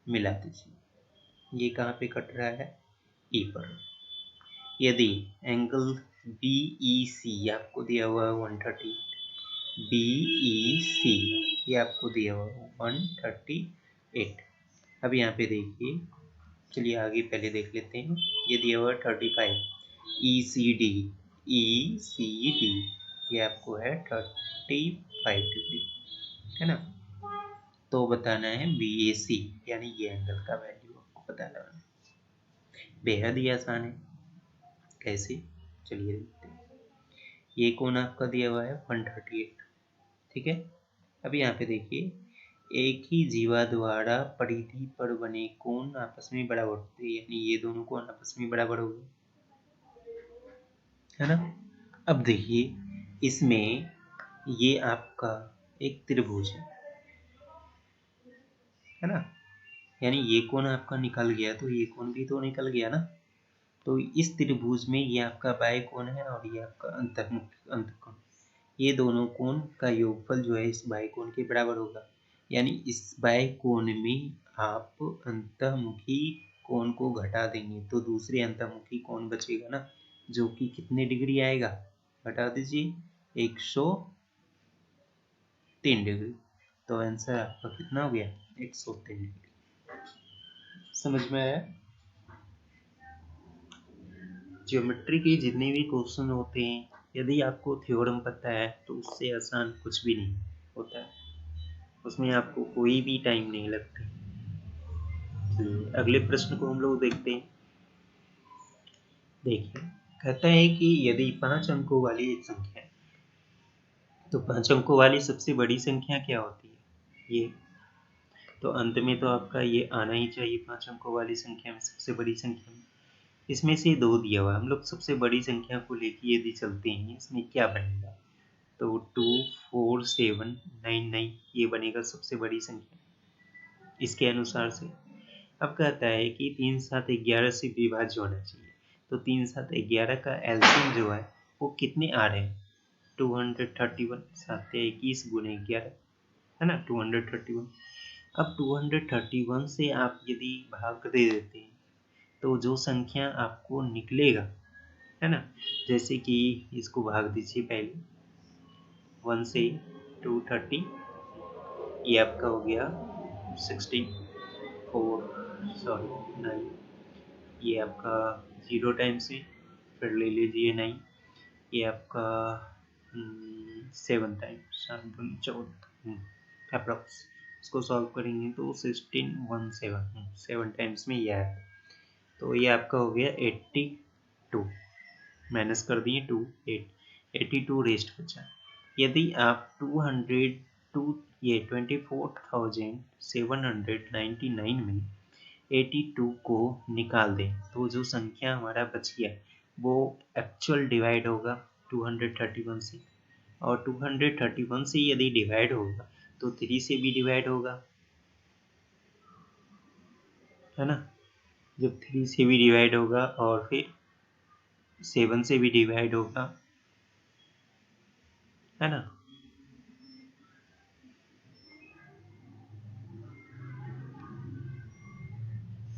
[SPEAKER 1] मिला दीजिए। ये कहाँ पे कट रहा है, E पर। यदि एंगल BEC आपको दिया हुआ है 138, BEC ये आपको दिया हुआ है 138। अब यहाँ पे देखिए, चलिए आगे पहले देख लेते हैं, ये दिया हुआ है 35, ECD ये आपको है 35 डिग्री है ना। तो बताना है BAC यानी ये एंगल का वैल्यू आपको पता लगाना है। बेहद ही आसान है, कैसे, चलिए देखते हैं। ये कोण आपका दिया हुआ है 138, ठीक है। अब यहाँ पे देखिए, एक ही जीवा द्वारा परिधि पर बने कोण आपस में बराबर होते हैं, यानी ये दोनों कोण आपस में बराबर हो गए है ना। अब देखिए इसमें ये आपका एक त्रिभुज है, है ना, यानी ये कोण आपका निकल गया तो ये कोण भी तो निकल गया ना। तो इस त्रिभुज में ये आपका बाह्य कोण है और ये आपका अंतःकोण, ये दोनों कोण का योगफल जो है इस बाह्य कोण के बराबर होगा। यानी इस बाह्य कोण में आप अंतःमुखी कोण को घटा देंगे तो दूसरे अंतःमुखी कोण बचेगा ना, जो कि कितने डिग्री आएगा, घटा दीजिए 103 डिग्री। तो आंसर आपका कितना हो गया, 103 डिग्री। समझ में आया। ज्योमेट्री के जितने भी क्वेश्चन होते हैं, यदि आपको थ्योरम पता है तो उससे आसान कुछ भी नहीं होता है, उसमें आपको कोई भी टाइम नहीं लगता। चलिए अगले प्रश्न को हम लोग देखते हैं। देखिए, कहता है कि यदि 5 अंकों वाली एक संख्या है तो 5 अंकों वाली सबसे बड़ी संख्या क्या होती है, ये तो अंत में तो आपका ये आना ही चाहिए 5 अंकों वाली संख्या में, सबसे बड़ी संख्या में। इसमें से 2 दिया हुआ, हम लोग सबसे बड़ी संख्या को लेके यदि चलते हैं, इसमें क्या बनेगा, तो 2 4 7 9 9 ये बनेगा सबसे बड़ी संख्या इसके अनुसार से। अब कहता है कि 3 7 11 से विभाज्य होना चाहिए, तो 3 7 11 का एलसीएम जो है वो कितने आ रहे हैं, 231, 7 21 गुणे 11 है ना, 231। अब 231 से आप यदि भाग दे देते हैं तो जो संख्या आपको निकलेगा, है ना, जैसे कि इसको भाग दीजिए पहले 1 से 230, ये आपका हो गया 9, ये आपका 0 टाइम से, फिर ले लीजिए 9, ये आपका 7 टाइम, 7 दूनी 14 अप्रॉक्स। इसको सॉल्व करेंगे तो 7 टाइम्स में ये आएगा, तो ये आपका हो गया 82, माइनस कर दिए 2 82 रेस्ट बचा। यदि आप 24,799 में 82 को निकाल दें तो जो संख्या हमारा बच गया वो एक्चुअल डिवाइड होगा 231 से, और 231 से यदि डिवाइड होगा तो 3 से भी डिवाइड होगा, है ना, जब 3 से भी डिवाइड होगा और फिर 7 से भी डिवाइड होगा, है ना,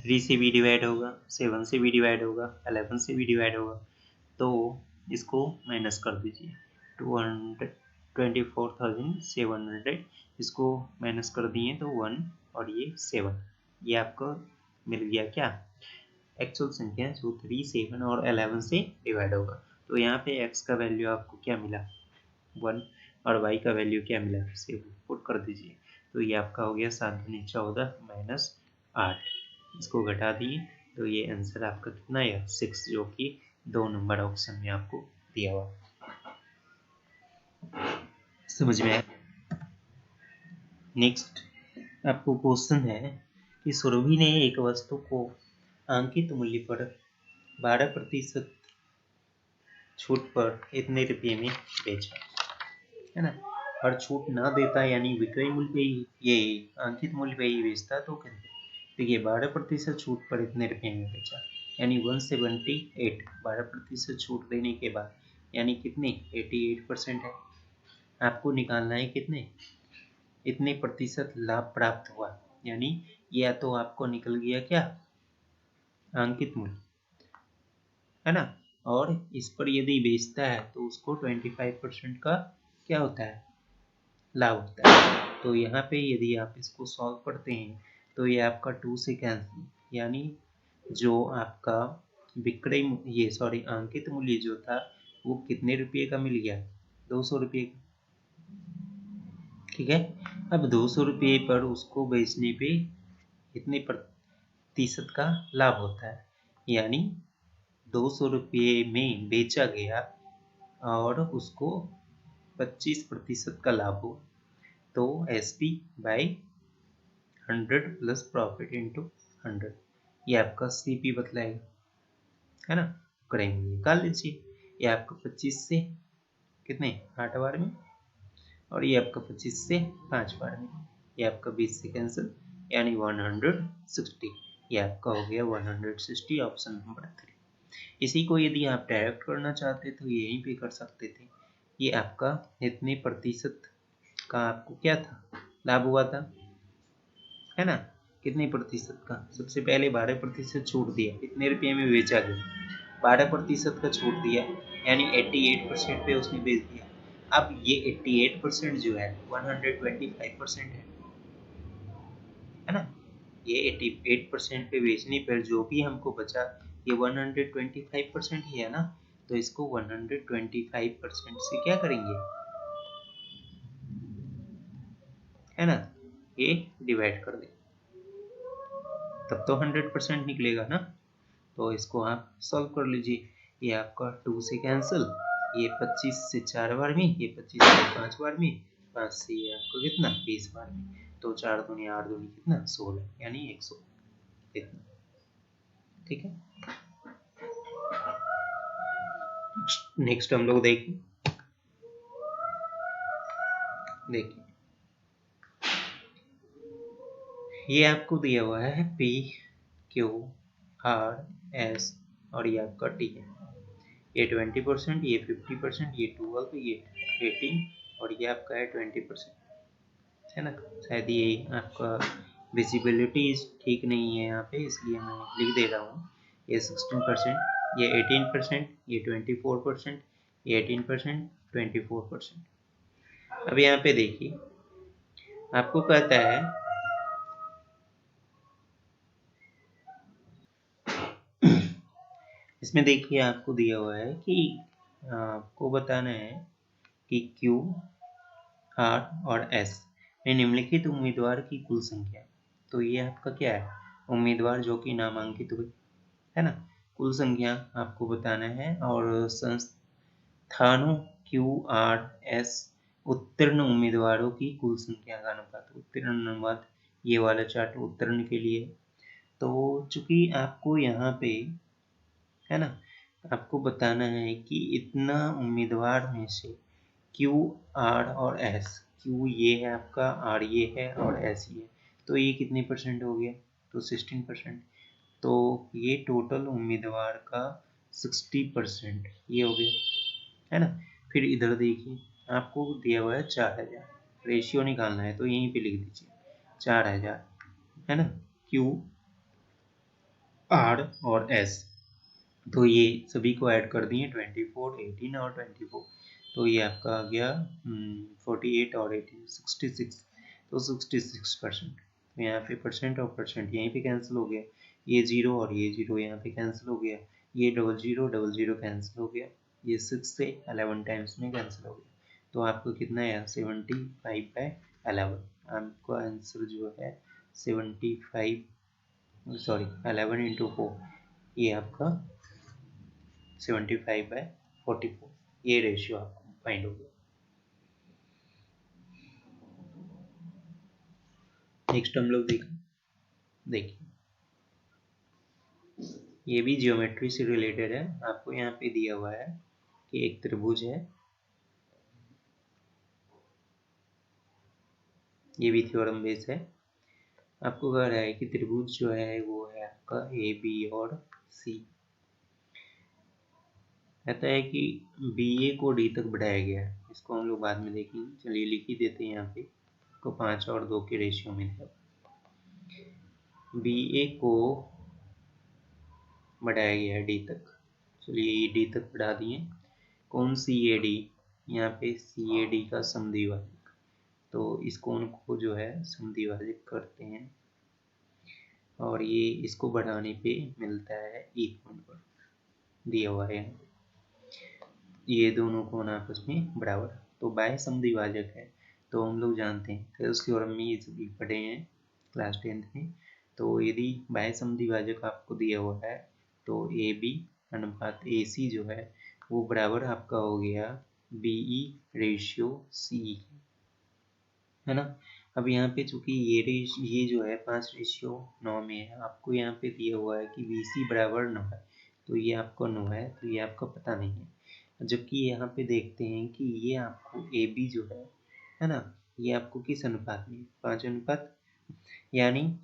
[SPEAKER 1] थ्री से भी डिवाइड होगा, 7 से भी डिवाइड होगा, 11 से भी डिवाइड होगा, तो इसको माइनस कर दीजिए 24,700, इसको माइनस कर दिए तो 1 और ये 7, ये आपको मिल गया क्या, एक्चुअल संख्या जो 3, 7 और 11 से डिवाइड होगा। तो यहाँ पे x का वैल्यू आपको क्या मिला 1 और y का वैल्यू क्या मिला 7, पुट कर दीजिए तो ये आपका हो गया 7 दूनी 14 माइनस 8, इसको घटा दिए तो ये आंसर आपका कितना है 6, जो कि 2 नंबर ऑप्शन में आपको दिया हुआ। समझ में आया। नेक्स्ट आपको क्वेश्चन है कि सुरभि ने एक वस्तु को अंकित मूल्य पर 12% छूट पर इतने रुपये में बेचा, है ना, और छूट ना देता यानी विक्रय मूल्य पे ही, ये अंकित मूल्य पे ही बेचता तो कितने, देखिए 12% छूट पर इतने रुपये में बेचा यानी 178, 12% छूट देने के बाद यानी कितने 88% है, आपको निकालना है कितने, इतने प्रतिशत लाभ प्राप्त हुआ, यानी या तो आपको निकल गया क्या अंकित मूल्य, है ना, और इस पर यदि बेचता है तो उसको 25% का क्या होता है लाभ होता है। तो यहाँ पे यदि आप इसको सॉल्व करते हैं तो ये आपका 2 से कैंसिल, यानी जो आपका विक्रय ये सॉरी अंकित मूल्य जो था वो कितने रुपये का मिल गया 200 रुपये का, ठीक है। अब 200 रुपये पर उसको बेचने पे कितने प्रतिशत का लाभ होता है, यानी 200 रुपये में बेचा गया और उसको 25% का लाभ हो, तो SP by 100 plus profit into 100, ये आपका CP बतलाएगा, है ना, करेंगे निकाल लीजिए, ये आपका 25 से कितने 8 बार में और ये आपका 25 से 5 बार में, ये आपका 20 से कैंसिल यानी 160, ये आपका हो गया 160 ऑप्शन नंबर 3। इसी को यदि आप डायरेक्ट करना चाहते तो यहीं पे कर सकते थे। ये आपका इतने प्रतिशत का आपको क्या था लाभ हुआ था, है ना, कितने प्रतिशत का? सबसे पहले 12% छूट दिया, कितने रुपये में बेचा गया, 12% का छूट दिया, यानी 88% पे उसने बेच दिया। अब ये 88% जो है 125% है ना, ये 88% पे बेचने पर जो भी हमको बचा ये 125% ही है ना, तो इसको 125% से क्या करेंगे, है ना, ये डिवाइड कर दें, तब तो 100% निकलेगा ना। तो इसको आप सॉल्व कर लीजिए। ये आपका 2 से कैंसिल, ये 25 से 4 बार में, ये 25 से 5 बार में, 5 से ये आपको कितना 20 बार में, तो 4 दूनी 8 दूनी कितना 16, यानी 100 इतना। ठीक है, नेक्स्ट हम लोग देखिए ये आपको दिया हुआ है P Q R S और ये आपका T है। ये 20%, ये 50%, ये 12, ये 18 और ये आपका है 20%, है ना। शायद ये आपका विजिबिलिटी ठीक नहीं है यहाँ पे, इसलिए मैं लिख दे रहा हूँ। ये 16%, ये 18%, ये 24%, ये 18%, 24%। अब यहाँ पे देखिए आपको कहता है इसमें देखिए आपको दिया हुआ है कि आपको बताना है कि Q, R और S में निम्नलिखित उम्मीदवार की कुल संख्या। तो ये आपका क्या है, उम्मीदवार जो कि नामांकित हुए, है ना, कुल संख्या आपको बताना है। और संस्थानों Q, R, S उत्तीर्ण उम्मीदवारों की कुल संख्या का अनुपात। उत्तीर्ण अनुपात ये वाला चार्ट उत्तीर्ण के लिए। तो चूंकि आपको यहाँ पे, है ना, आपको बताना है कि इतना उम्मीदवार में से Q, R और S, Q ये है आपका, R ये है और S ये है, तो ये कितने परसेंट हो गया, तो 16%। तो ये टोटल उम्मीदवार का 60% ये हो गया, है ना। फिर इधर देखिए आपको दिया हुआ है 4000, रेशियो निकालना है तो यहीं पे लिख दीजिए 4000, है ना, Q, R और S। तो ये सभी को ऐड कर दिए 24, 18 और 24, तो ये आपका आ गया 48 और 18 66, तो 66%। तो यहाँ पे परसेंट और परसेंट यहीं पे कैंसिल हो गया, ये 0 और ये 0 यहाँ पे कैंसिल हो गया, ये 0000 कैंसिल हो गया, ये 6 से 11 टाइम्स में कैंसिल हो गया। तो आपको कितना है 75/11, आपका आंसर जो है 75, सॉरी 11 × 4, ये आपका 75/44, ये रेशियो आपको फाइंड हो गया। नेक्स्ट हम लोग देखिए ये भी जियोमेट्री से रिलेटेड है। आपको यहाँ पे दिया हुआ है कि एक त्रिभुज है, ये भी थ्योरम बेस है। आपको कह रहा है कि त्रिभुज जो है वो है आपका ए बी और सी। कहता है कि बी ए को डी तक बढ़ाया गया है, इसको हम लोग बाद में देखेंगे, चलिए लिख ही देते हैं यहाँ पे को 5 और 2 के रेशियो में है। बी ए को बढ़ाया गया है डी तक, चलिए ये डी तक बढ़ा दिए। कौन सी ए डी, यहाँ पे सी ए डी का समद्विभाजक, तो इस कोण को जो है समद्विभाजक करते हैं और ये इसको बढ़ाने पे मिलता है ई पॉइंट पर दिया हुआ है, ये दोनों कोण आपस में बराबर, तो बाह्य समद्विभाजक है। तो हम लोग जानते हैं थेल्स थ्योरम में ये सभी पढ़े हैं क्लास 10th में। तो यदि बाह्य समद्विभाजक आपको दिया हुआ है तो ए बी अनुपात ए सी जो है वो बराबर आपका हो गया BE रेशियो C, है ना। अब यहाँ पे चूंकि ये जो है 5:9 में है, आपको यहाँ पे दिया हुआ है कि BC बराबर 9 है, तो ये आपको 9 है, तो ये आपका पता नहीं है। जबकि यहाँ पे देखते हैं कि ये आपको AB जो है ना, ये आपको किस अनुपात में, 5:9 यानी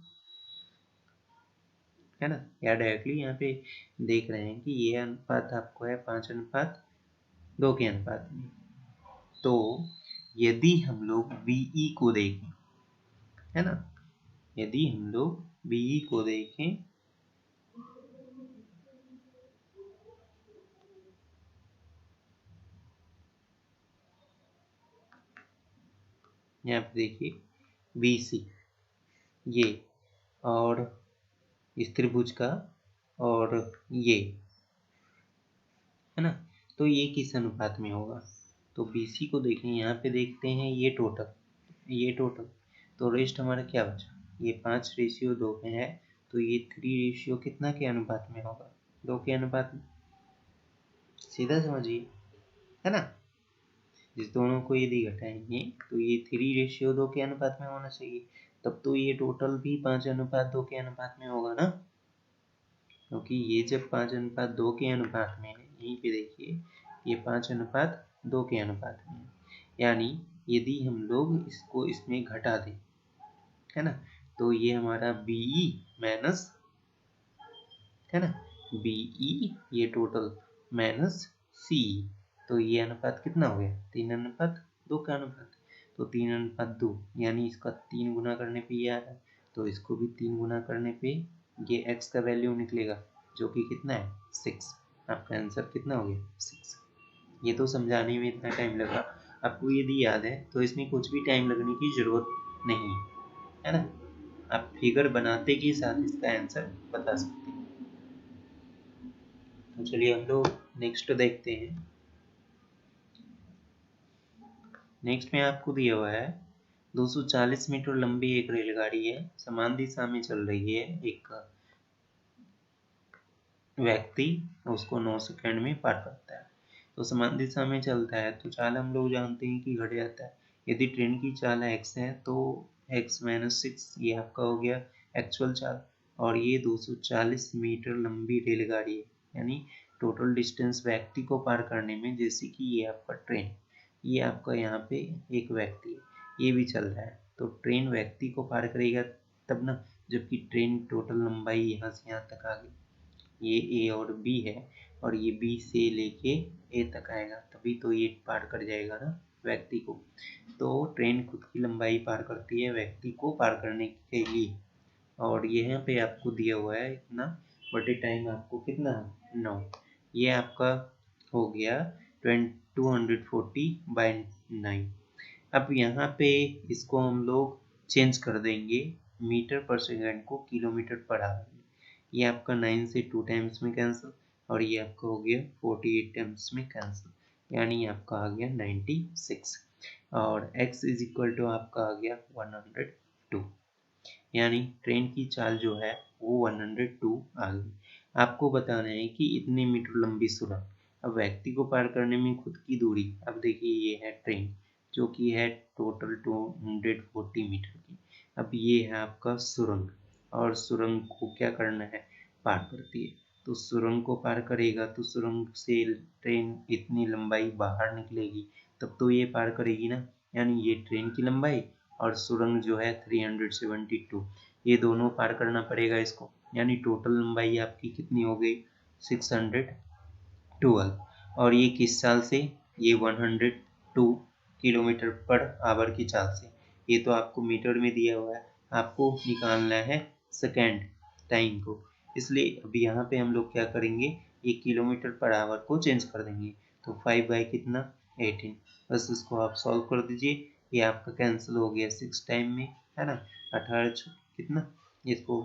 [SPEAKER 1] है ना, या डायरेक्टली यहाँ पे देख रहे हैं कि ये अनुपात आपको है 5:2 के अनुपात में। तो यदि हम लोग VE को देखें, है ना, यदि हम लोग VE को देखें, यहाँ पे देखिए BC ये, और इस त्रिभुज का, और ये, है ना, तो ये किस अनुपात में होगा? तो BC को देखें, यहाँ पे देखते हैं ये टोटल, तो रेस्ट हमारा क्या बचा? ये 5:2 में है, तो ये 3 कितना के अनुपात में होगा? 2 के अनुपात में। सीधा समझिए, है ना, जिस दोनों को यदि घटाएंगे तो ये 3:2 के अनुपात में होना चाहिए, तब तो ये टोटल भी 5:2 के अनुपात में होगा ना, क्योंकि ये जब 5:2 के अनुपात में है, यहीं पे देखिए ये 5:2 के अनुपात में है, यानी यदि हम लोग इसको इसमें घटा दें, है ना, तो ये हमारा BE माइनस, है ना, BE ये टोटल माइनस CE, तो ये अनुपात कितना हो गया? 3:2 का अनुपात, तो 3:2 यानी इसका 3 गुना करने पे ये आ रहा है, तो इसको भी 3 गुना करने पे ये x का वैल्यू निकलेगा, जो कि कितना है? 6। आपका आंसर कितना हो गया? 6। ये तो समझाने में इतना टाइम लगा, आपको यदि याद है तो इसमें कुछ भी टाइम लगने की जरूरत नहीं है ना, आप फिगर बनाते के साथ इसका आंसर बता सकते हैं। तो चलिए हम लोग नेक्स्ट देखते हैं। नेक्स्ट में आपको दिया हुआ है 240 मीटर लंबी एक रेलगाड़ी है, समान दिशा में चल रही है, एक व्यक्ति उसको 9 सेकंड में पार करता है। तो समान दिशा में चलता है तो चाल हम लोग जानते हैं कि घट जाता है। यदि ट्रेन की चाल x है तो x - 6 ये आपका हो गया एक्चुअल चाल, और ये 240 मीटर लंबी रेलगाड़ी है, यानी टोटल डिस्टेंस व्यक्ति को पार करने में, जैसे कि ये आपका ट्रेन, ये आपका यहाँ पे एक व्यक्ति है, ये भी चल रहा है, तो ट्रेन व्यक्ति को पार करेगा तब ना, जबकि ट्रेन टोटल लंबाई यहाँ से यहाँ तक आ गई, ये A और B है, और ये B से लेके A तक आएगा, तभी तो ये पार कर जाएगा ना व्यक्ति को। तो ट्रेन खुद की लंबाई पार करती है व्यक्ति को पार करने के लिए, और यहाँ पे आपको दिया हुआ है इतना, बटे टाइम आपको कितना? 9। ये आपका हो गया 240/9। अब यहाँ पे इसको हम लोग चेंज कर देंगे मीटर पर सेकंड को किलोमीटर पर आवर में, ये आपका 9 से 2 टाइम्स में कैंसिल, और ये आपका हो गया 48 टाइम्स में कैंसिल, यानी आपका आ गया 96, और x इज इक्वल टू आपका आ गया 102, यानी ट्रेन की चाल जो है वो 102 आ गई। आपको बताना है कि इतने मीटर लंबी सुरंग, अब व्यक्ति को पार करने में खुद की दूरी, अब देखिए ये है ट्रेन जो कि है टोटल 240 मीटर की, अब ये है आपका सुरंग, और सुरंग को क्या करना है? पार करती है, तो सुरंग को पार करेगा तो सुरंग से ट्रेन इतनी लंबाई बाहर निकलेगी, तब तो ये पार करेगी ना, यानी ये ट्रेन की लंबाई और सुरंग जो है 372, ये दोनों पार करना पड़ेगा इसको, यानी टोटल लंबाई आपकी कितनी हो गई? 612, और ये किस चाल से? ये 102 किलोमीटर पर आवर की चाल से, ये तो आपको मीटर में दिया हुआ है, आपको निकालना है सेकेंड टाइम को, इसलिए अब यहाँ पे हम लोग क्या करेंगे, ये किलोमीटर पर आवर को चेंज कर देंगे, तो 5 बाई कितना? 18, बस इसको आप सॉल्व कर दीजिए, ये आपका कैंसिल हो गया 6 टाइम में, है ना, 18 कितना, इसको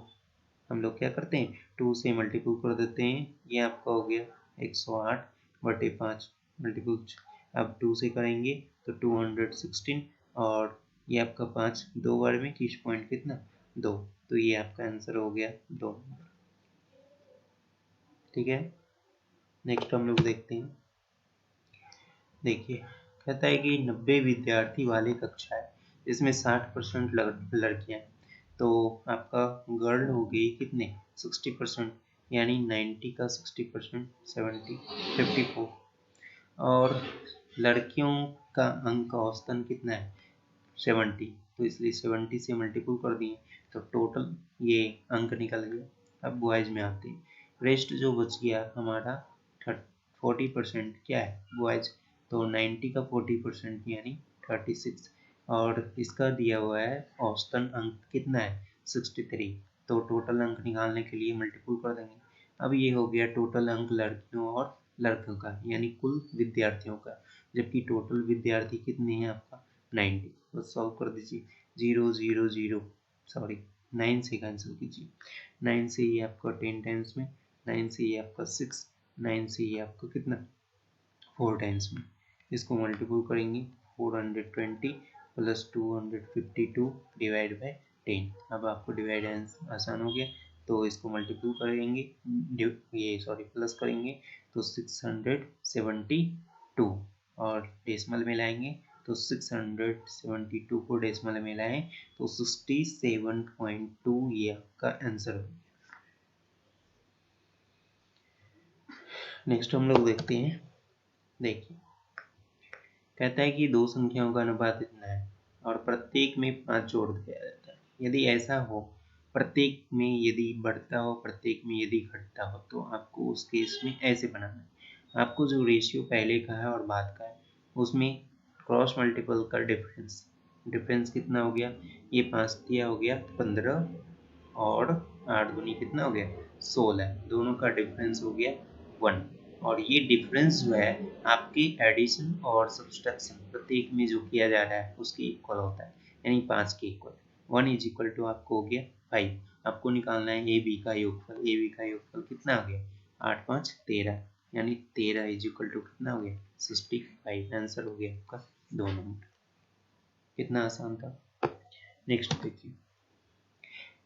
[SPEAKER 1] हम लोग क्या करते हैं 2 से मल्टीपल कर देते हैं, ये आपका हो गया 108/5 मल्टीपल, अब 2 से करेंगे तो 216, और ये आपका 5 दो बार में किस पॉइंट कितना? 2, तो ये आपका आंसर हो गया 2 नंबर। ठीक है, नेक्स्ट हम लोग देखते हैं। देखिए कहता है कि 90 विद्यार्थी वाली कक्षा है, इसमें 60% लड़कियां, तो आपका गर्ल हो गई कितने? 60%, यानी 90 का 60% 70 54, और लड़कियों का अंक औसतन कितना है? 70, तो इसलिए 70 से मल्टीपल कर दिए तो टोटल ये अंक निकल गया। अब बॉयज में आते हैं, रेस्ट जो बच गया हमारा 40% क्या है बॉयज, तो 90 का 40% यानी 36 और इसका दिया हुआ है औसतन अंक कितना है 63, तो टोटल अंक निकालने के लिए मल्टीपल कर देंगे। अब ये हो गया टोटल अंक लड़कियों और लड़कों का यानी कुल विद्यार्थियों का, जबकि टोटल विद्यार्थी कितने हैं आपका 90, तो सॉल्व कर दीजिए 0 0 0 सॉरी 9 से कैंसिल कीजिए, 9 से ये आपका 10 टाइम्स में, 9 से ये आपका 6, 9 से ये आपका कितना 4 टाइम्स में, इसको मल्टीपल करेंगे 420 प्लस 252 डिवाइड बाय 10। अब आपको डिवाइड आसान हो गया, तो इसको मल्टीपल करेंगे ये सॉरी प्लस करेंगे तो 672 और डेसिमल में लाएंगे तो 672 को डेसिमल में लाएं तो 67.2 ये आपका आंसर हो गया। नेक्स्ट हम लोग देखते हैं, देखिए कहता है कि दो संख्याओं का अनुपात इतना है और प्रत्येक में 5 जोड़ दिया जाता है। यदि ऐसा हो, प्रत्येक में यदि बढ़ता हो, प्रत्येक में यदि घटता हो, तो आपको उस केस में ऐसे बनाना है। आपको जो रेशियो पहले का है और बाद का है उसमें क्रॉस मल्टीपल का डिफरेंस कितना हो गया, ये 5 दिया हो गया 15 और 8 दूनी कितना हो गया 16, दोनों का डिफरेंस हो गया 1 और ये डिफरेंस जो है आपके एडिशन और सब्सट्रैक्शन प्रत्येक में जो किया जा रहा है उसके इक्वल होता है, यानी 5 के इक्वल। 1 इज इक्वल टू आपको हो गया 5, आपको निकालना है ए बी का योगफल, ए बी का योगफल कितना आ गया 8 5 13, यानी 13 इज इक्वल टू कितना हो गया 65, आंसर हो गया आपका 2 नंबर। कितना आसान था। नेक्स्ट देखिए,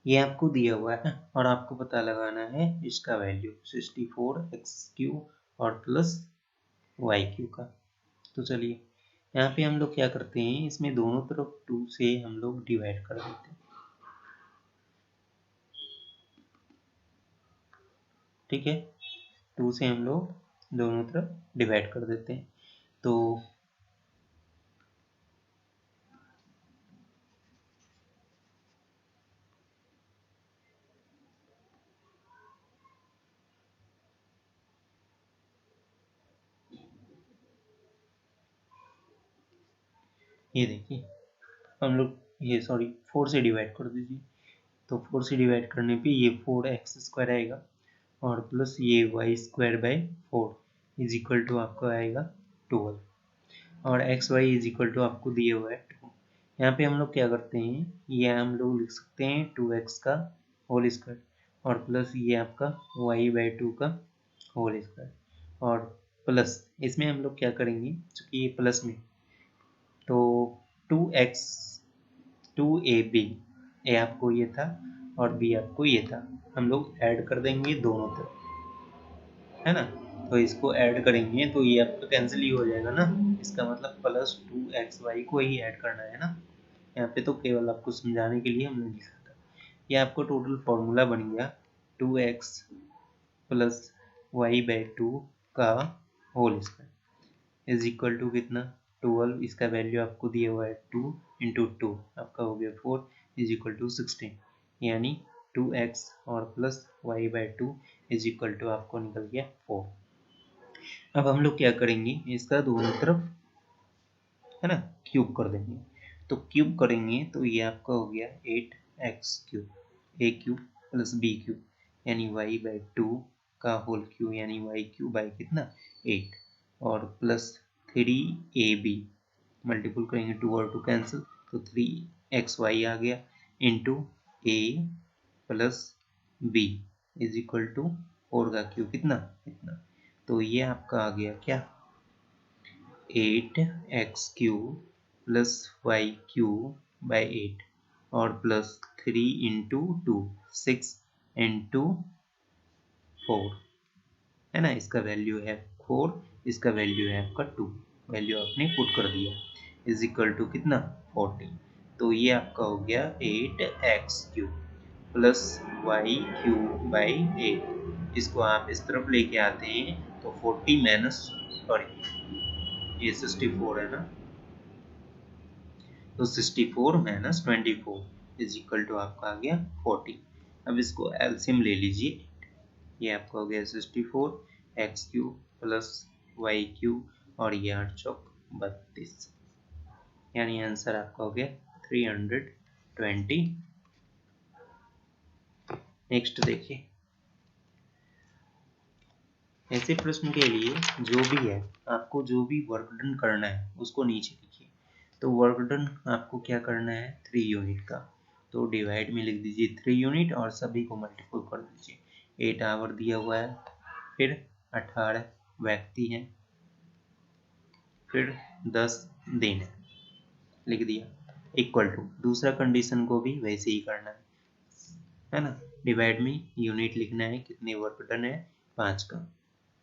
[SPEAKER 1] ये आपको दिया हुआ है और आपको पता लगाना है इसका वैल्यू 64x³ और प्लस y³ का। तो चलिए यहाँ पे हम लोग क्या करते हैं, इसमें दोनों तरफ 2 से हम लोग डिवाइड कर देते हैं, ठीक है 2 से हम लोग दोनों तरफ डिवाइड कर देते हैं। तो ये देखिए हम लोग ये सॉरी 4 से डिवाइड कर दीजिए, तो 4 से डिवाइड करने पे ये 4x² आएगा और प्लस ये y²/4 इज इक्वल टू आपको आएगा 12 और xy इज इक्वल टू आपको दिए हुआ है 2। यहाँ पे हम लोग क्या करते हैं, ये हम लोग लिख सकते हैं 2x का होल स्क्वायर और प्लस ये आपका y/2 का होल स्क्वायर और प्लस इसमें हम लोग क्या करेंगे चूँकि ये प्लस में, तो 2x 2ab ए आपको ये था और b आपको ये था, हम लोग ऐड कर देंगे दोनों तरफ, है ना, तो इसको ऐड करेंगे तो ये आपका कैंसिल ही हो जाएगा ना, इसका मतलब प्लस 2xy को ही ऐड करना है ना। यहाँ पे तो केवल आपको समझाने के लिए हमने लिखा था। ये आपको टोटल फॉर्मूला बन गया 2x प्लस y/2 का whole square is equal to कितना 12, इसका वैल्यू आपको दिया हुआ है 2 इंटू 2 आपका हो गया 4 इज इक्वल टू 16, यानी 2x और plus y/2 is equal to आपको निकल गया 4। अब हम लोग क्या करेंगे, इसका दोनों तरफ है ना क्यूब कर देंगे, तो क्यूब करेंगे तो ये आपका हो गया 8x³ a³ प्लस b³ यानी y/2 का होल क्यूब यानी y³ बाई कितना 8 और प्लस 3ab मल्टीपल करेंगे 2 और 2 कैंसिल तो 3xy आ गया into a plus b is equal to 4 का क्यूब कितना इतना, तो ये आपका आ गया क्या 8x³ प्लस y³ बाई 8 और प्लस 3 इंटू 2 6 इंटू 4 है ना, इसका वैल्यू है 4, इसका वैल्यू है आपका 2, वैल्यू आपने पुट कर दिया इज इक्वल टू कितना 40, तो ये आपका हो गया 8x³ प्लस y³ बाई 8, इसको आप इस तरफ लेके आते हैं तो 40 माइनस सॉरी ये 64 है ना, तो 64 माइनस 24 इज इक्वल टू आपका आ गया 40। अब इसको एलसीएम ले लीजिए, ये आपका हो गया 64 X cube plus Y cube और ये 8 चौक 32, यानी आंसर आपका हो गया 320। नेक्स्ट देखिए, ऐसे प्रश्न के लिए जो भी है आपको जो भी वर्क डन करना है उसको नीचे लिखिए। तो वर्क डन आपको क्या करना है 3 यूनिट का, तो डिवाइड में लिख दीजिए 3 यूनिट और सभी को मल्टीपल कर दीजिए। 8 आवर दिया हुआ है, फिर 18 व्यक्ति हैं, फिर 10 दिन है, लिख दिया इक्वल टू। दूसरा कंडीशन को भी वैसे ही करना है ना, डिवाइड में यूनिट लिखना है, कितने वर्क डन है 5 का,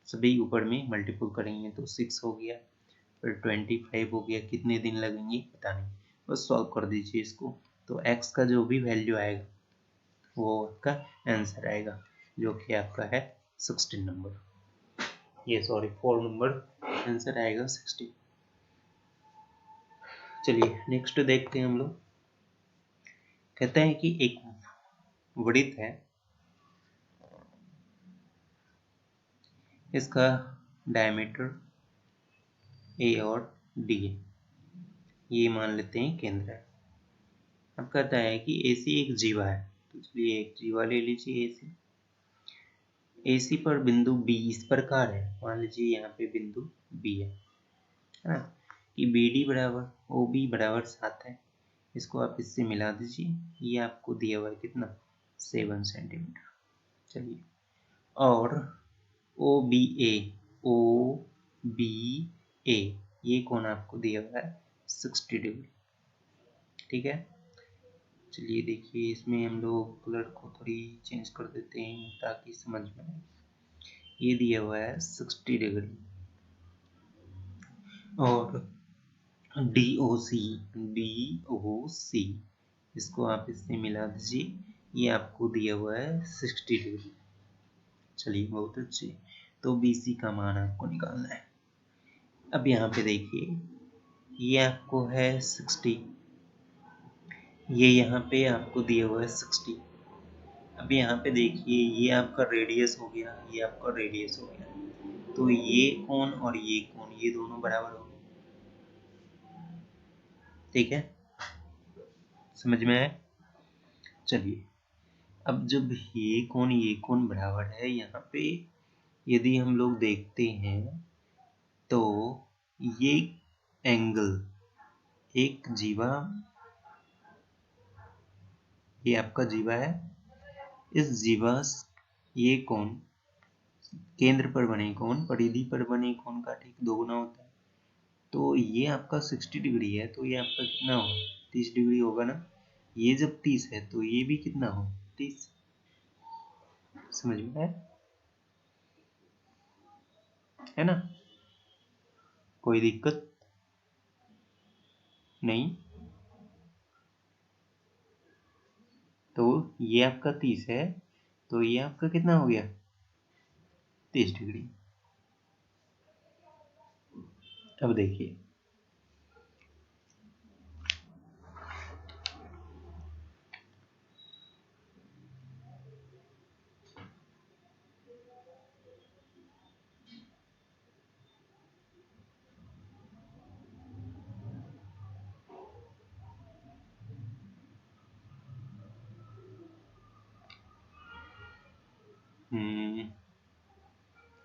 [SPEAKER 1] सभी ऊपर में मल्टीपल करेंगे तो 6 हो गया, फिर 25 हो गया, कितने दिन लगेंगे पता नहीं, बस सॉल्व कर दीजिए इसको। तो x का जो भी वैल्यू आएगा वो आपका आंसर आएगा, जो कि आपका है 16 नंबर, ये सॉरी 4 नंबर आंसर आएगा 16। चलिए नेक्स्ट देखते हैं हम लोग। कहते हैं कि एक वृत्त है, इसका डायमीटर a और d है, ये मान लेते हैं केंद्र है। अब कहता है कि AC एक जीवा है, तो चलिए एक जीवा ले लीजिए AC। AC पर बिंदु B इस प्रकार है, मान लीजिए यहाँ पे बिंदु B है ना, कि BD बराबर OB बराबर 7 है, इसको आप इससे मिला दीजिए, ये आपको दिया हुआ है कितना 7 सेंटीमीटर। चलिए, और OBA ये कोण आपको दिया हुआ है 60 डिग्री, ठीक है। चलिए देखिए, इसमें हम लोग कलर को थोड़ी चेंज कर देते हैं ताकि समझ में आए। ये दिया हुआ है 60 डिग्री, और DOC इसको आप इससे मिला दीजिए, ये आपको दिया हुआ है 60 डिग्री। चलिए बहुत अच्छे, तो BC का मान आपको निकालना है। अब यहाँ पे देखिए, ये आपको है 60, ये यहाँ पे आपको दिया हुआ है 60। अब यहाँ पे देखिए, ये आपका रेडियस हो गया, ये आपका रेडियस हो गया, तो ये कोण और ये कोण ये दोनों बराबर हो गए, ठीक है, समझ में आया। चलिए, अब जब ये कोण बराबर है, यहाँ पे यदि हम लोग देखते हैं तो ये एंगल एक जीवा, ये आपका जीवा है, इस जीवा ये कोण केंद्र पर बने कोण परिधि पर बने कोण का ठीक दोगुना होता है, तो ये आपका 60 डिग्री है, तो ये आपका कितना होगा 30 डिग्री होगा ना। ये जब 30 है तो ये भी कितना हो 30, समझ में है ना, कोई दिक्कत नहीं। तो ये आपका 30 है, तो ये आपका कितना हो गया 30 डिग्री। अब देखिए,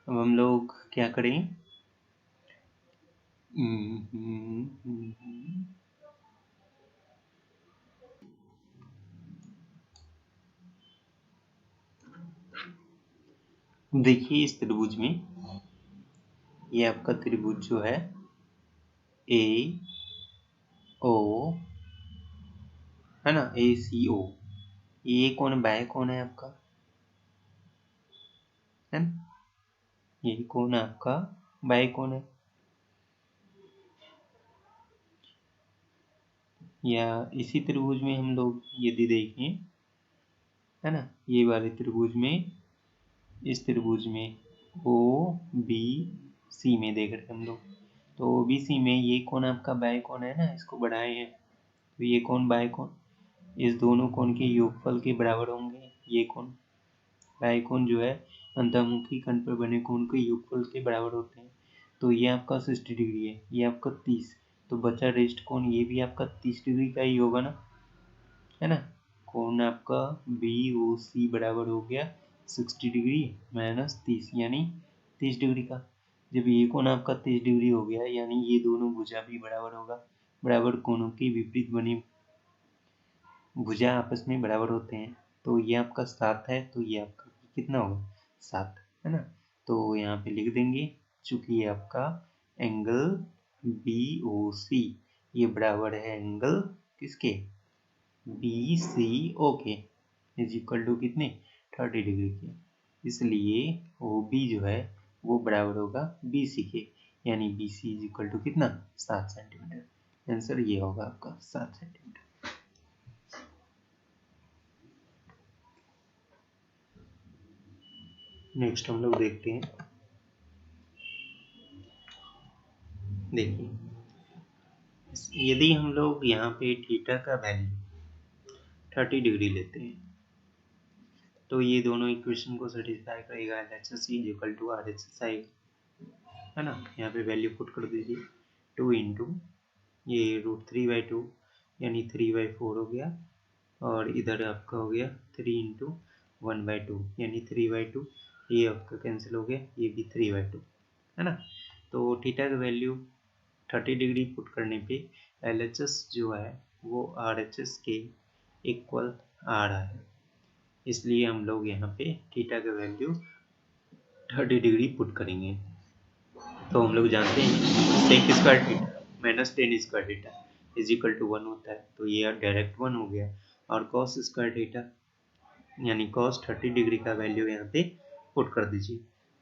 [SPEAKER 1] अब हम लोग क्या करें, देखिए इस त्रिभुज में, ये आपका त्रिभुज जो है AO है ना, ACO, ये कौन बाय कौन है आपका, है ना, ये कौन है आपका बाय कौन है, या इसी त्रिभुज में हम लोग यदि देखें, है ना, ये वाले त्रिभुज में, इस त्रिभुज में OBC में देख रहे हैं हम लोग, तो OBC में ये कौन आपका बाय कौन है ना, इसको बढ़ाए हैं, तो ये कोण बाह्य कोण इस दोनों कोण के योगफल के बराबर होंगे। ये कोण बाह्य कोण जो है अंतर्मुखी खंड पर बने कोण के योगफल के बराबर होते हैं। तो ये आपका 60 डिग्री है, ये आपका 30, तो बचा रेस्ट कोण ये भी आपका 30 डिग्री का ही होगा ना, है ना। कोण आपका BOC बराबर हो गया 60 डिग्री माइनस 30 यानी 30 डिग्री का। जब ये कोण आपका 30 डिग्री हो गया यानी ये दोनों भुजा भी बराबर होगा। बराबर कोणों की विपरीत बनी भुजा आपस में बराबर होते हैं। तो ये आपका 7 है, तो ये आपका कितना होगा 7, है ना। तो यहाँ पे लिख देंगे चूंकि ये आपका एंगल BOC ये बराबर है एंगल किसके BCO के इज इक्वल टू कितने 30 डिग्री के, इसलिए OB जो है वो बराबर होगा BC के, यानी BC इज इक्वल टू कितना 7 सेंटीमीटर। आंसर ये होगा आपका 7 सेंटीमीटर। नेक्स्ट हम लोग देखते हैं, देखिए यदि हम लोग यहाँ पे थीटा का वैल्यू 30 डिग्री लेते हैं तो ये दोनों इक्वेशन को सेटिस्फाई करेगा। LHS is equal to RHS आएगा, है ना। यहाँ पे वैल्यू पुट कर दीजिए 2 इंटू ये √3/2 यानी 3/4 हो गया, और इधर आपका हो गया 3 इंटू 1/2 यानी 3/2, ये आपका कैंसिल हो गया, ये भी 3/2, है ना। तो थीटा का वैल्यू 30 डिग्री पुट करने पे LHS जो है वो RHS के इक्वल आ रहा है, इसलिए हम लोग यहाँ पे थीटा का वैल्यू 30 डिग्री पुट करेंगे। तो हम लोग जानते हैं sec square theta minus tan square theta is equal to 1 होता है, तो ये डायरेक्ट 1 हो गया। और कॉस स्क्वायर थीटा यानी कॉस 30 डिग्री का वैल्यू यहाँ पे पुट कर दीजिए।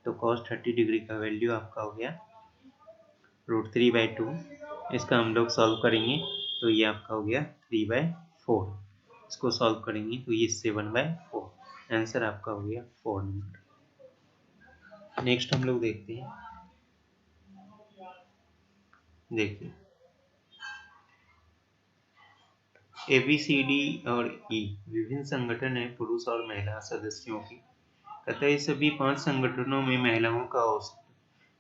[SPEAKER 1] तो कॉस 30 डिग्री का वैल्यू आपका हो गया √3/2, इसका हम लोग सॉल्व करेंगे तो ये आपका हो गया 3/4, इसको सॉल्व करेंगे तो ये 7/4, आंसर आपका हो गया 4 नंबर। नेक्स्ट हम लोग देखते हैं, देखिए ABCD और E विभिन्न संगठन है पुरुष और महिला सदस्यों की, कहता है सभी 5 संगठनों में महिलाओं का औसत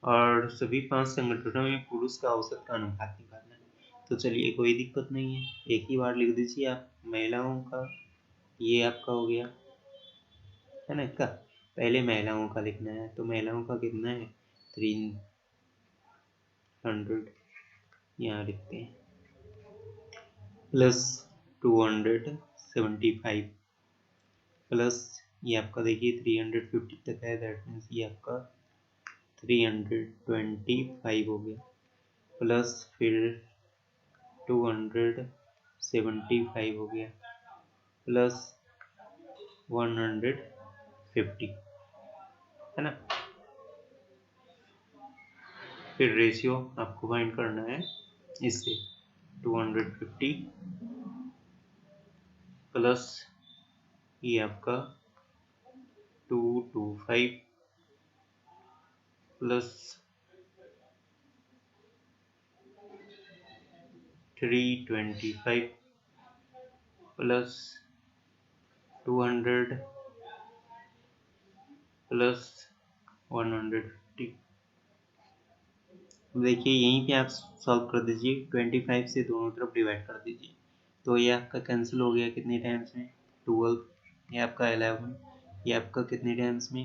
[SPEAKER 1] और सभी 5 संगठनों में पुरुष का औसत का अनुपात निकालना है। तो चलिए कोई दिक्कत नहीं है, एक ही बार लिख दीजिए आप महिलाओं का, ये आपका हो गया, है ना। इसका पहले महिलाओं का लिखना है, तो महिलाओं का कितना है 300, यहाँ लिखते हैं प्लस 275 प्लस ये आपका देखिए 350 तक है, दैट मीन्स ये आपका 325 हो गया, प्लस फिर 275 हो गया, प्लस 150, है ना। फिर रेशियो आपको फाइंड करना है इससे 250 प्लस ये आपका 225 प्लस 325 प्लस 200 प्लस 150। देखिए यहीं पे आप सॉल्व कर दीजिए, 25 से दोनों तरफ डिवाइड कर दीजिए, तो ये आपका कैंसिल हो गया कितने टाइम्स में 12, ये आपका 11, ये आपका कितने टाइम्स में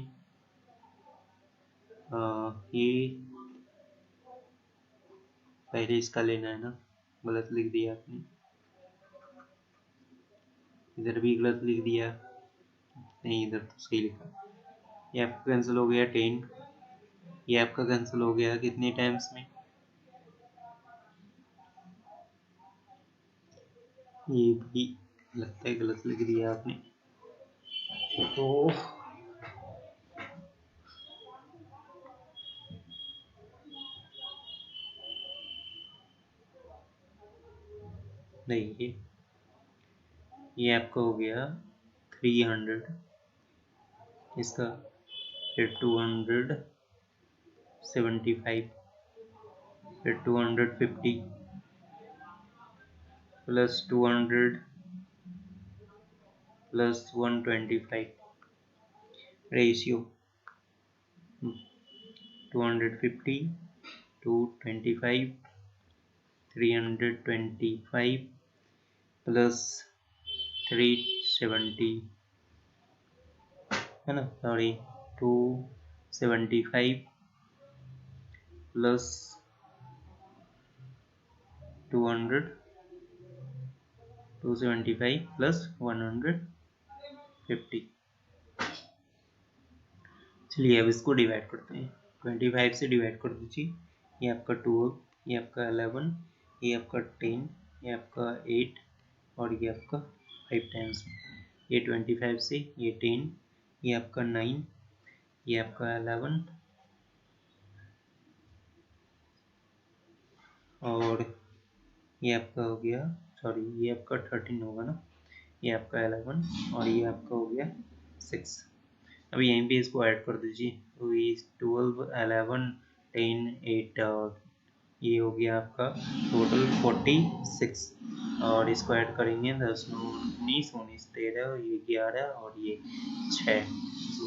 [SPEAKER 1] ये पहले इसका लेना है ना, गलत लिख दिया आपने, इधर भी गलत लिख दिया, नहीं इधर तो सही लिखा। ये आपका कैंसिल हो गया 10, ये आपका कैंसिल हो गया कितने टाइम्स में, ये भी लगता है गलत लिख दिया आपने, तो नहीं ये आपका हो गया 300, इसका फिर 275 फिर 250 प्लस 200 प्लस 125 रेशियो 250 225 325 प्लस 370 है ना, सॉरी 275 प्लस 200 275 प्लस 150। चलिए अब इसको डिवाइड करते हैं। 25 से डिवाइड कर दीजिए। ये आपका 12, ये आपका 11, ये आपका 10, ये आपका 8 और ये आपका 5 टाइम्स। ये 25 से ये 10, ये आपका 9, ये आपका 11 और ये आपका हो गया, सॉरी ये आपका 13 होगा ना, ये आपका 11 और ये आपका हो गया 6। अब यहीं पे इसको ऐड कर दीजिए। तो ये 12, 11, 10, 8 और ये हो गया आपका टोटल 46 और इसको ऐड करेंगे 10, 9, 19, 19, 13, ये 11 और ये 6,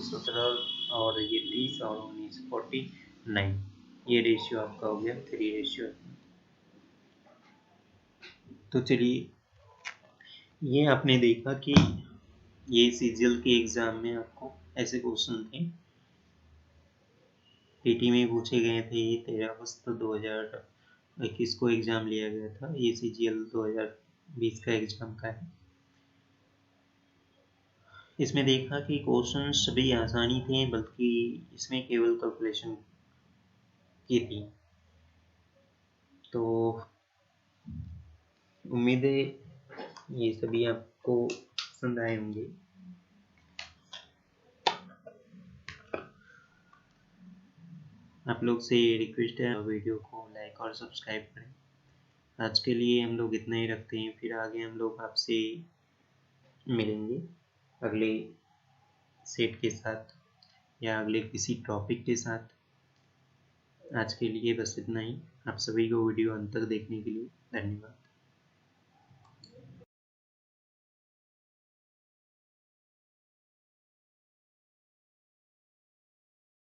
[SPEAKER 1] 17 और ये 30 और 19, 49। ये रेशियो आपका हो गया 3 रेशियो। तो चलिए ये आपने देखा कि ये सीजीएल के एग्जाम में आपको ऐसे क्वेश्चन थे, पीटी में पूछे गए थे। 13 अगस्त 2021 को एग्जाम लिया गया था। ये सीजीएल 2020 का एग्जाम का है। इसमें देखा कि क्वेश्चन सभी आसानी थे, बल्कि इसमें केवल कैलकुलेशन की थी। तो उम्मीद है ये सभी आपको पसंद आए होंगे। आप लोग से ये रिक्वेस्ट है, वीडियो को लाइक और सब्सक्राइब करें। आज के लिए हम लोग इतना ही रखते हैं, फिर आगे हम लोग आपसे मिलेंगे अगले सेट के साथ या अगले किसी टॉपिक के साथ। आज के लिए बस इतना ही। आप सभी को वीडियो अंत तक देखने के लिए धन्यवाद।